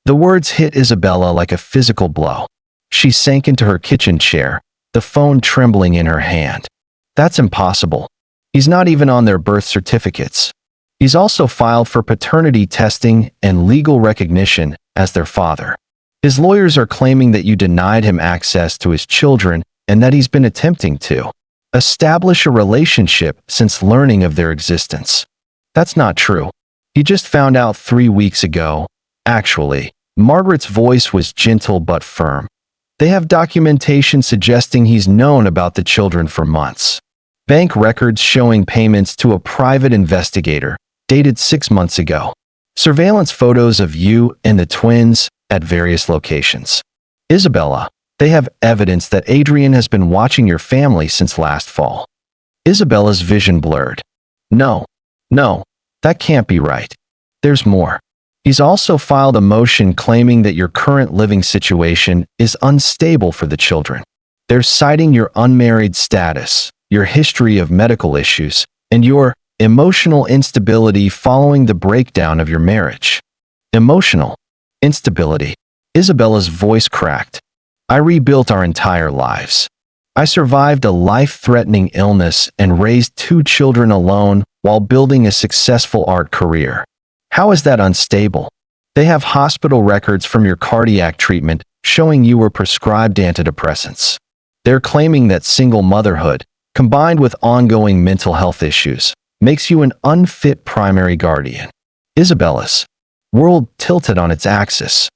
The words hit Isabella like a physical blow. She sank into her kitchen chair, the phone trembling in her hand. That's impossible. He's not even on their birth certificates. He's also filed for paternity testing and legal recognition as their father. His lawyers are claiming that you denied him access to his children and that he's been attempting to establish a relationship since learning of their existence. That's not true. He just found out 3 weeks ago. Actually, Margaret's voice was gentle but firm. They have documentation suggesting he's known about the children for months. Bank records showing payments to a private investigator, dated 6 months ago. Surveillance photos of you and the twins at various locations. Isabella, they have evidence that Adrian has been watching your family since last fall. Isabella's vision blurred. No, that can't be right. There's more. He's also filed a motion claiming that your current living situation is unstable for the children. They're citing your unmarried status, your history of medical issues, and your emotional instability following the breakdown of your marriage. Emotional instability. Isabella's voice cracked. I rebuilt our entire lives. I survived a life-threatening illness and raised 2 children alone while building a successful art career. How is that unstable? They have hospital records from your cardiac treatment showing you were prescribed antidepressants. They're claiming that single motherhood, combined with ongoing mental health issues, makes you an unfit primary guardian. Isabella's world tilted on its axis.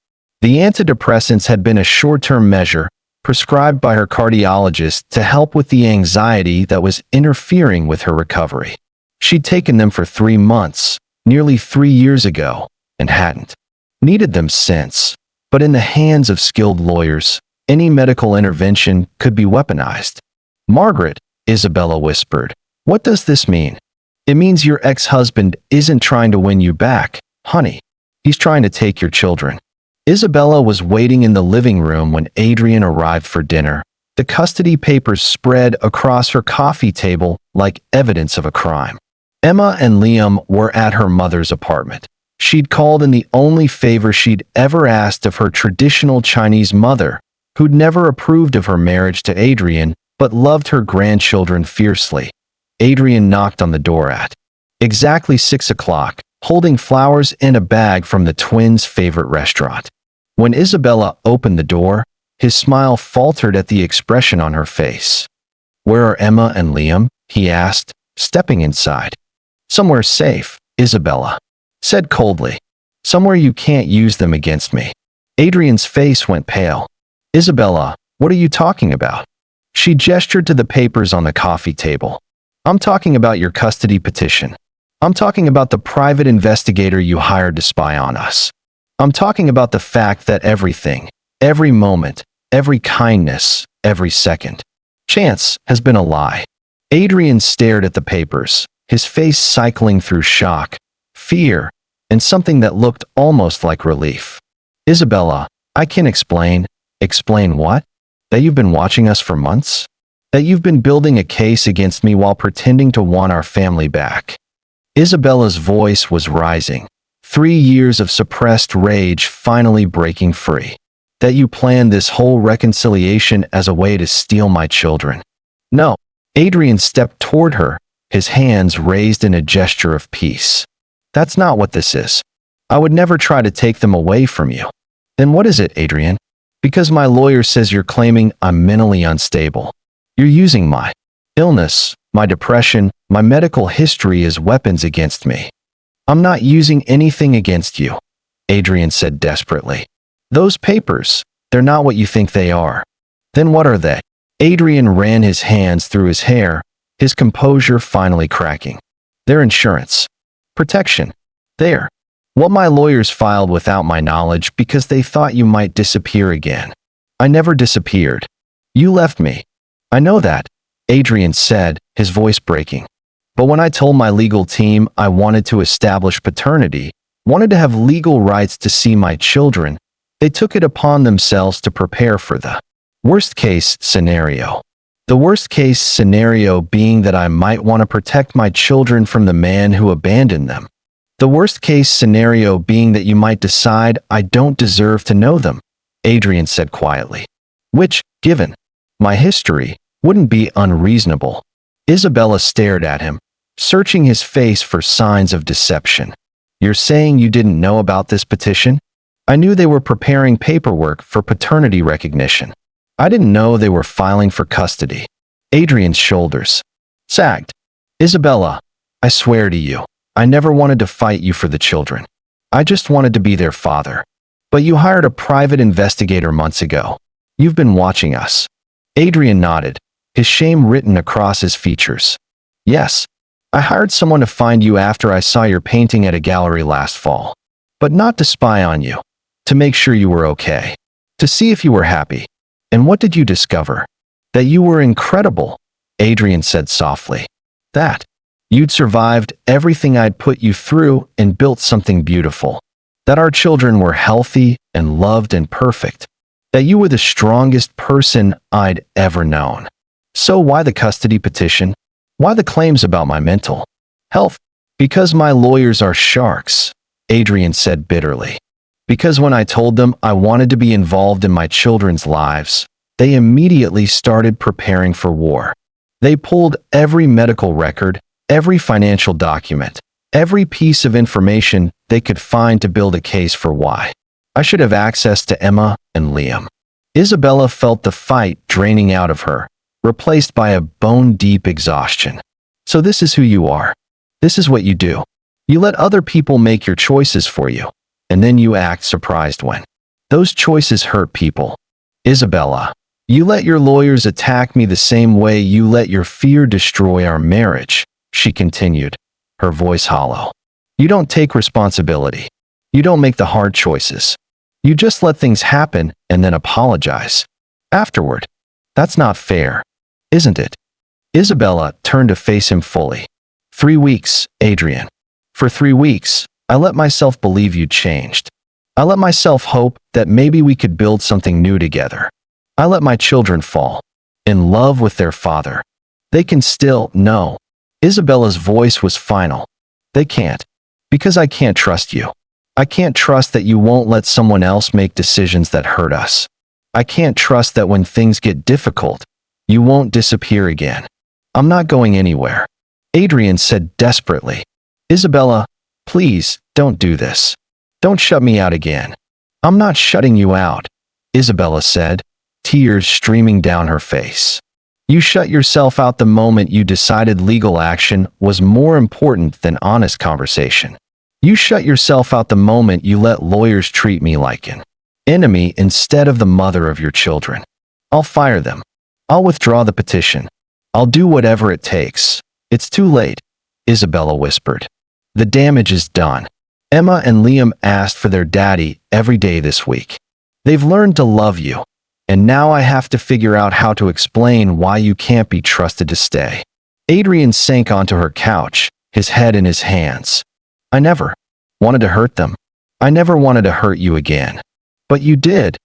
The antidepressants had been a short-term measure prescribed by her cardiologist to help with the anxiety that was interfering with her recovery. She'd taken them for 3 months, nearly 3 years ago, and hadn't needed them since. But in the hands of skilled lawyers, any medical intervention could be weaponized. Margaret, Isabella whispered, what does this mean? It means your ex-husband isn't trying to win you back, honey. He's trying to take your children. Isabella was waiting in the living room when Adrian arrived for dinner. The custody papers spread across her coffee table like evidence of a crime. Emma and Liam were at her mother's apartment. She'd called in the only favor she'd ever asked of her traditional Chinese mother, who'd never approved of her marriage to Adrian, but loved her grandchildren fiercely. Adrian knocked on the door at exactly 6 o'clock, holding flowers and a bag from the twins' favorite restaurant. When Isabella opened the door, his smile faltered at the expression on her face. Where are Emma and Liam? He asked, stepping inside. Somewhere safe, Isabella said coldly. Somewhere you can't use them against me. Adrian's face went pale. Isabella, what are you talking about? She gestured to the papers on the coffee table. I'm talking about your custody petition. I'm talking about the private investigator you hired to spy on us. I'm talking about the fact that everything, every moment, every kindness, every second, chance has been a lie. Adrian stared at the papers, his face cycling through shock, fear, and something that looked almost like relief. Isabella, I can explain. Explain what? That you've been watching us for months? That you've been building a case against me while pretending to want our family back. Isabella's voice was rising, 3 years of suppressed rage finally breaking free. That you planned this whole reconciliation as a way to steal my children. No. Adrian stepped toward her, his hands raised in a gesture of peace. That's not what this is. I would never try to take them away from you. Then what is it, Adrian? Because my lawyer says you're claiming I'm mentally unstable. You're using my illness, my depression, my medical history as weapons against me. I'm not using anything against you, Adrian said desperately. Those papers, they're not what you think they are. Then what are they? Adrian ran his hands through his hair, his composure finally cracking. They're insurance. Protection. There. What my lawyers filed without my knowledge because they thought you might disappear again. I never disappeared. You left me. I know that, Adrian said, his voice breaking. But when I told my legal team I wanted to establish paternity, wanted to have legal rights to see my children, they took it upon themselves to prepare for the worst-case scenario. The worst-case scenario being that I might want to protect my children from the man who abandoned them. The worst-case scenario being that you might decide I don't deserve to know them, Adrian said quietly. Which, given my history, wouldn't be unreasonable. Isabella stared at him, searching his face for signs of deception. You're saying you didn't know about this petition? I knew they were preparing paperwork for paternity recognition. I didn't know they were filing for custody. Adrian's shoulders sagged. Isabella, I swear to you, I never wanted to fight you for the children. I just wanted to be their father. But you hired a private investigator months ago. You've been watching us. Adrian nodded, his shame written across his features. Yes, I hired someone to find you after I saw your painting at a gallery last fall. But not to spy on you, to make sure you were okay, to see if you were happy. And what did you discover? That you were incredible, Adrian said softly. That you'd survived everything I'd put you through and built something beautiful. That our children were healthy and loved and perfect. That you were the strongest person I'd ever known. So why the custody petition? Why the claims about my mental health? Because my lawyers are sharks, Adrian said bitterly. Because when I told them I wanted to be involved in my children's lives, they immediately started preparing for war. They pulled every medical record, every financial document, every piece of information they could find to build a case for why I should have access to Emma and Liam. Isabella felt the fight draining out of her, replaced by a bone-deep exhaustion. So this is who you are. This is what you do. You let other people make your choices for you, and then you act surprised when those choices hurt people. Isabella, you let your lawyers attack me the same way you let your fear destroy our marriage, she continued, her voice hollow. You don't take responsibility. You don't make the hard choices. You just let things happen and then apologize afterward. That's not fair, isn't it? Isabella turned to face him fully. 3 weeks, Adrian. For 3 weeks, I let myself believe you'd changed. I let myself hope that maybe we could build something new together. I let my children fall in love with their father. They can still, no. Isabella's voice was final. They can't. Because I can't trust you. I can't trust that you won't let someone else make decisions that hurt us. I can't trust that when things get difficult, you won't disappear again. I'm not going anywhere. Adrian said desperately. Isabella, please, don't do this. Don't shut me out again. I'm not shutting you out, Isabella said, tears streaming down her face. You shut yourself out the moment you decided legal action was more important than honest conversation. You shut yourself out the moment you let lawyers treat me like an enemy instead of the mother of your children. I'll fire them. I'll withdraw the petition. I'll do whatever it takes. It's too late, Isabella whispered. The damage is done. Emma and Liam asked for their daddy every day this week. They've learned to love you, and now I have to figure out how to explain why you can't be trusted to stay. Adrian sank onto her couch, his head in his hands. I never wanted to hurt them. I never wanted to hurt you again. But you did,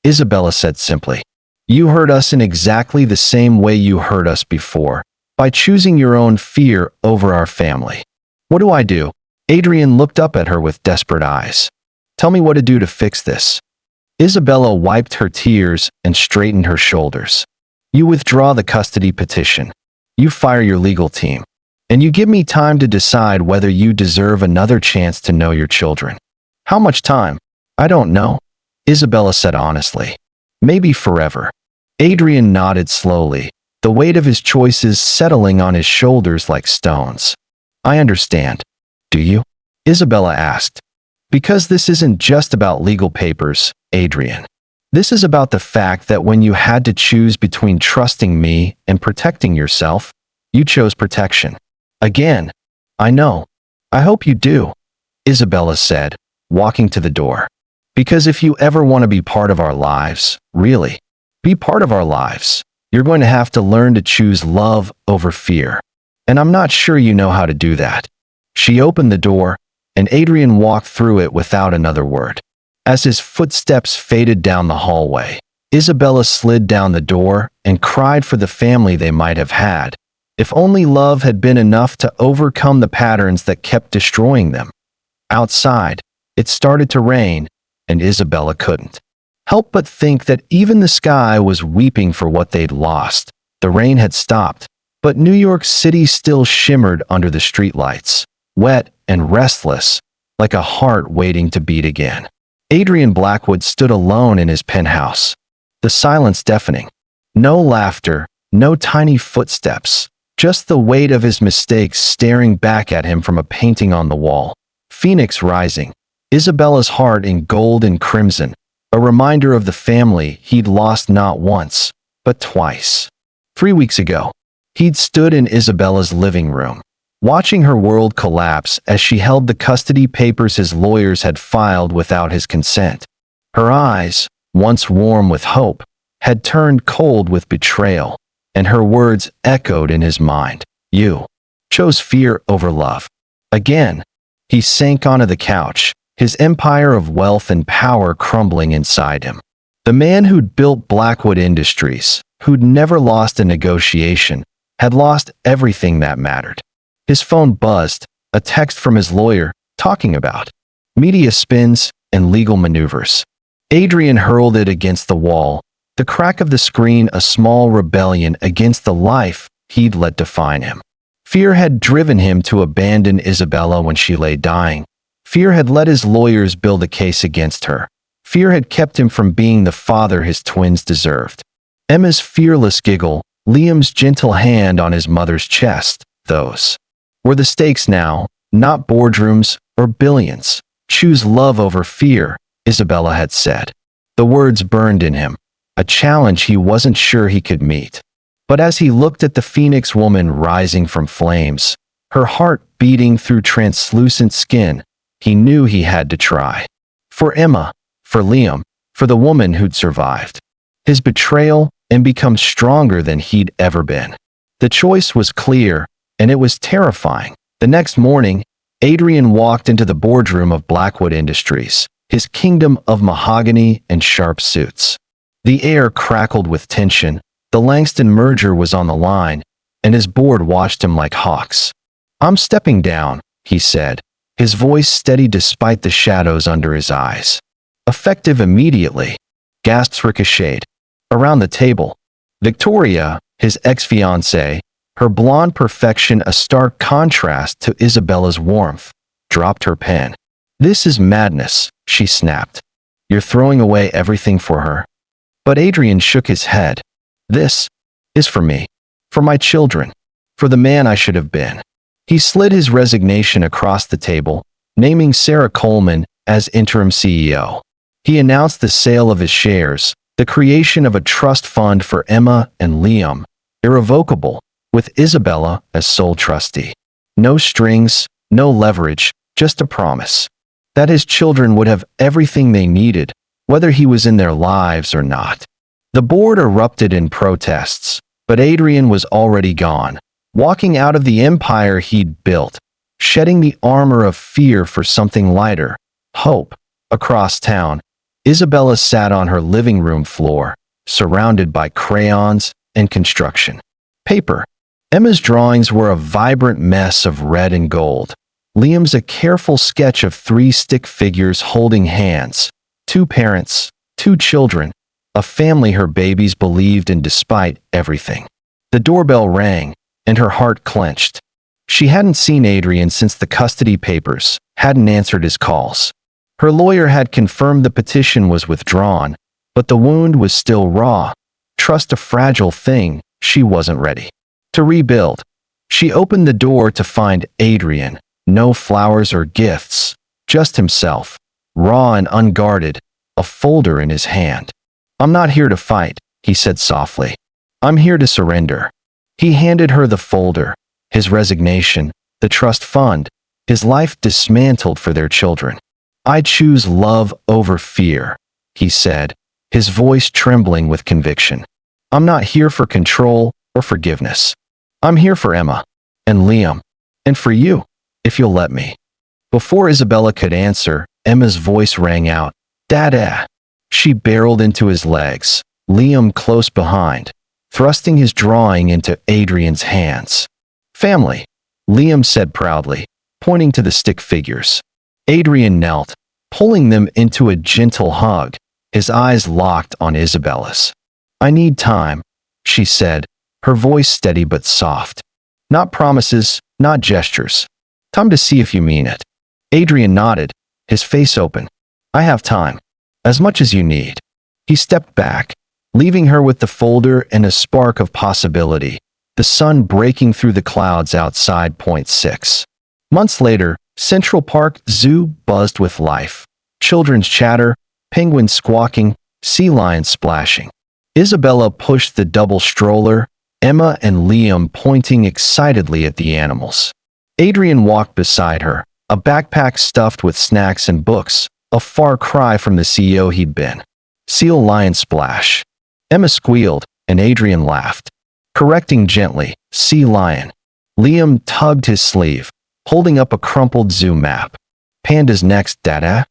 Isabella said simply. You hurt us in exactly the same way you hurt us before, by choosing your own fear over our family. What do I do? Adrian looked up at her with desperate eyes. Tell me what to do to fix this. Isabella wiped her tears and straightened her shoulders. You withdraw the custody petition. You fire your legal team. And you give me time to decide whether you deserve another chance to know your children. How much time? I don't know, Isabella said honestly. Maybe forever. Adrian nodded slowly, the weight of his choices settling on his shoulders like stones. I understand. Do you? Isabella asked. Because this isn't just about legal papers, Adrian. This is about the fact that when you had to choose between trusting me and protecting yourself, you chose protection. Again. I know. I hope you do, Isabella said, walking to the door. Because if you ever want to be part of our lives, really, be part of our lives, you're going to have to learn to choose love over fear. And I'm not sure you know how to do that. She opened the door, and Adrian walked through it without another word. As his footsteps faded down the hallway, Isabella slid down the door and cried for the family they might have had. If only love had been enough to overcome the patterns that kept destroying them. Outside, it started to rain, and Isabella couldn't help but think that even the sky was weeping for what they'd lost. The rain had stopped, but New York City still shimmered under the streetlights, wet and restless, like a heart waiting to beat again. Adrian Blackwood stood alone in his penthouse, the silence deafening. No laughter, no tiny footsteps, just the weight of his mistakes staring back at him from a painting on the wall. Phoenix rising, Isabella's heart in gold and crimson, a reminder of the family he'd lost not once, but twice. 3 weeks ago, he'd stood in Isabella's living room, watching her world collapse as she held the custody papers his lawyers had filed without his consent. Her eyes, once warm with hope, had turned cold with betrayal, and her words echoed in his mind. You chose fear over love. Again, he sank onto the couch, his empire of wealth and power crumbling inside him. The man who'd built Blackwood Industries, who'd never lost a negotiation, had lost everything that mattered. His phone buzzed, a text from his lawyer, talking about media spins and legal maneuvers. Adrian hurled it against the wall, the crack of the screen a small rebellion against the life he'd let define him. Fear had driven him to abandon Isabella when she lay dying. Fear had let his lawyers build a case against her. Fear had kept him from being the father his twins deserved. Emma's fearless giggle, Liam's gentle hand on his mother's chest, those were the stakes now, not boardrooms or billions. Choose love over fear, Isabella had said. The words burned in him, a challenge he wasn't sure he could meet. But as he looked at the Phoenix woman rising from flames, her heart beating through translucent skin, he knew he had to try. For Emma, for Liam, for the woman who'd survived his betrayal and become stronger than he'd ever been. The choice was clear, and it was terrifying. The next morning, Adrian walked into the boardroom of Blackwood Industries, his kingdom of mahogany and sharp suits. The air crackled with tension. The Langston merger was on the line, and his board watched him like hawks. "I'm stepping down," he said, his voice steady despite the shadows under his eyes. "Effective immediately." Gasps ricocheted. Around the table, Victoria, his ex-fiancée, her blonde perfection a stark contrast to Isabella's warmth, dropped her pen. "This is madness," she snapped. "You're throwing away everything for her." But Adrian shook his head. "This is for me, for my children, for the man I should have been." He slid his resignation across the table, naming Sarah Coleman as interim CEO. He announced the sale of his shares, the creation of a trust fund for Emma and Liam, irrevocable, with Isabella as sole trustee. No strings, no leverage, just a promise that his children would have everything they needed, whether he was in their lives or not. The board erupted in protests, but Adrian was already gone, walking out of the empire he'd built, shedding the armor of fear for something lighter, hope. Across town, Isabella sat on her living room floor, surrounded by crayons and construction paper. Emma's drawings were a vibrant mess of red and gold. Liam's a careful sketch of 3 stick figures holding hands, 2 parents, 2 children, a family her babies believed in despite everything. The doorbell rang, and her heart clenched. She hadn't seen Adrian since the custody papers, hadn't answered his calls. Her lawyer had confirmed the petition was withdrawn, but the wound was still raw. Trust a fragile thing, she wasn't ready to rebuild. She opened the door to find Adrian, no flowers or gifts, just himself, raw and unguarded, a folder in his hand. "I'm not here to fight," he said softly. "I'm here to surrender." He handed her the folder, his resignation, the trust fund, his life dismantled for their children. "I choose love over fear," he said, his voice trembling with conviction. "I'm not here for control or forgiveness. I'm here for Emma, and Liam, and for you, if you'll let me." Before Isabella could answer, Emma's voice rang out, "Dada!" She barreled into his legs, Liam close behind, thrusting his drawing into Adrian's hands. "Family," Liam said proudly, pointing to the stick figures. Adrian knelt, pulling them into a gentle hug, his eyes locked on Isabella's. "I need time," she said, her voice steady but soft. "Not promises, not gestures. Time to see if you mean it." Adrian nodded, his face open. "I have time. As much as you need." He stepped back, leaving her with the folder and a spark of possibility, the sun breaking through the clouds outside. Point 6. Months later, Central Park Zoo buzzed with life. Children's chatter, penguins squawking, sea lions splashing. Isabella pushed the double stroller, Emma and Liam pointing excitedly at the animals. Adrian walked beside her, a backpack stuffed with snacks and books, a far cry from the CEO he'd been. "Seal lion splash." Emma squealed, and Adrian laughed. Correcting gently, "sea lion." Liam tugged his sleeve, holding up a crumpled zoo map. "Panda's next, Dada."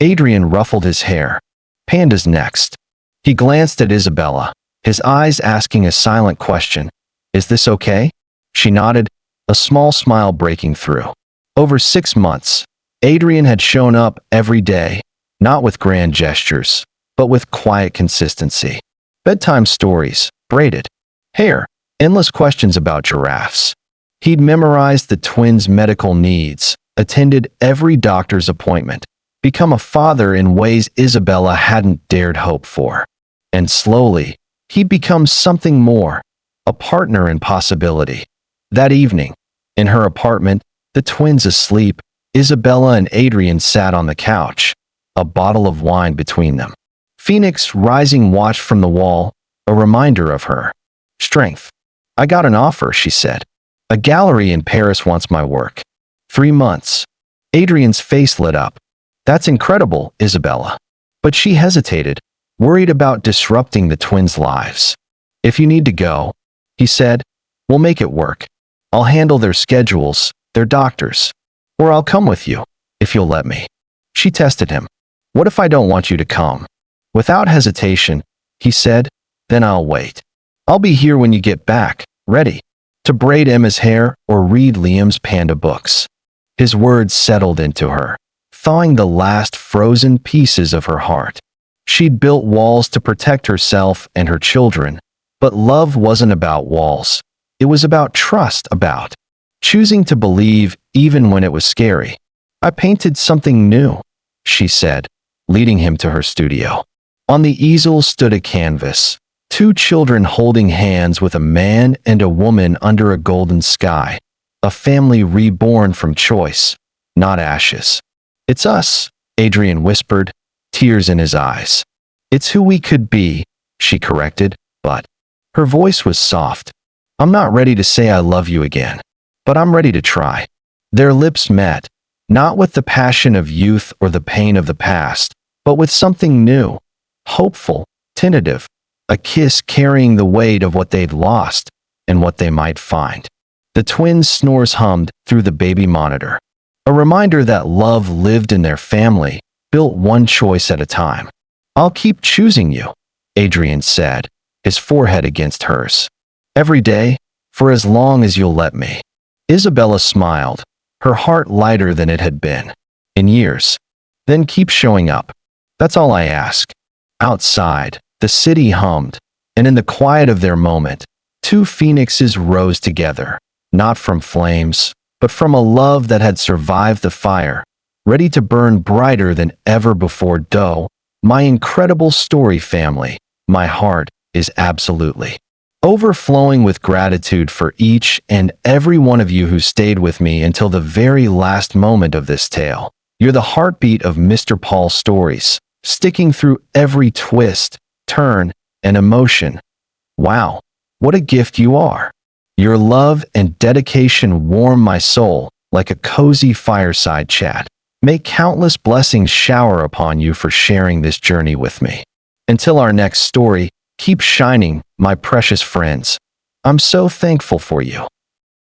Adrian ruffled his hair. "Panda's next." He glanced at Isabella, his eyes asking a silent question. "Is this okay?" She nodded, a small smile breaking through. Over 6 months, Adrian had shown up every day, not with grand gestures, but with quiet consistency. Bedtime stories, braided hair, endless questions about giraffes. He'd memorized the twins' medical needs, attended every doctor's appointment, become a father in ways Isabella hadn't dared hope for. And slowly, he'd become something more, a partner in possibility. That evening, in her apartment, the twins asleep, Isabella and Adrian sat on the couch, a bottle of wine between them. Phoenix rising watched from the wall, a reminder of her strength. "I got an offer," she said. "A gallery in Paris wants my work. 3 months." Adrian's face lit up. "That's incredible, Isabella." But she hesitated, worried about disrupting the twins' lives. "If you need to go," he said, "we'll make it work. I'll handle their schedules, their doctors. Or I'll come with you, if you'll let me." She tested him. "What if I don't want you to come?" Without hesitation, he said, "Then I'll wait. I'll be here when you get back, ready to braid Emma's hair or read Liam's panda books." His words settled into her, thawing the last frozen pieces of her heart. She'd built walls to protect herself and her children, but love wasn't about walls. It was about trust, about choosing to believe even when it was scary. "I painted something new," she said, leading him to her studio. On the easel stood a canvas, 2 children holding hands with a man and a woman under a golden sky, a family reborn from choice, not ashes. "It's us," Adrian whispered, tears in his eyes. "It's who we could be," she corrected, but her voice was soft. "I'm not ready to say I love you again, but I'm ready to try." Their lips met, not with the passion of youth or the pain of the past, but with something new, hopeful, tentative, a kiss carrying the weight of what they'd lost and what they might find. The twins' snores hummed through the baby monitor, a reminder that love lived in their family, built one choice at a time. "I'll keep choosing you," Adrian said, his forehead against hers. "Every day, for as long as you'll let me." Isabella smiled, her heart lighter than it had been in years. "Then keep showing up. That's all I ask." Outside, the city hummed, and in the quiet of their moment, 2 phoenixes rose together, not from flames, but from a love that had survived the fire, ready to burn brighter than ever before. My incredible story, family. My heart is absolutely overflowing with gratitude for each and every one of you who stayed with me until the very last moment of this tale. You're the heartbeat of Mr. Paul Stories, sticking through every twist, turn, and emotion. Wow, what a gift you are. Your love and dedication warm my soul like a cozy fireside chat. May countless blessings shower upon you for sharing this journey with me. Until our next story, keep shining, my precious friends. I'm so thankful for you.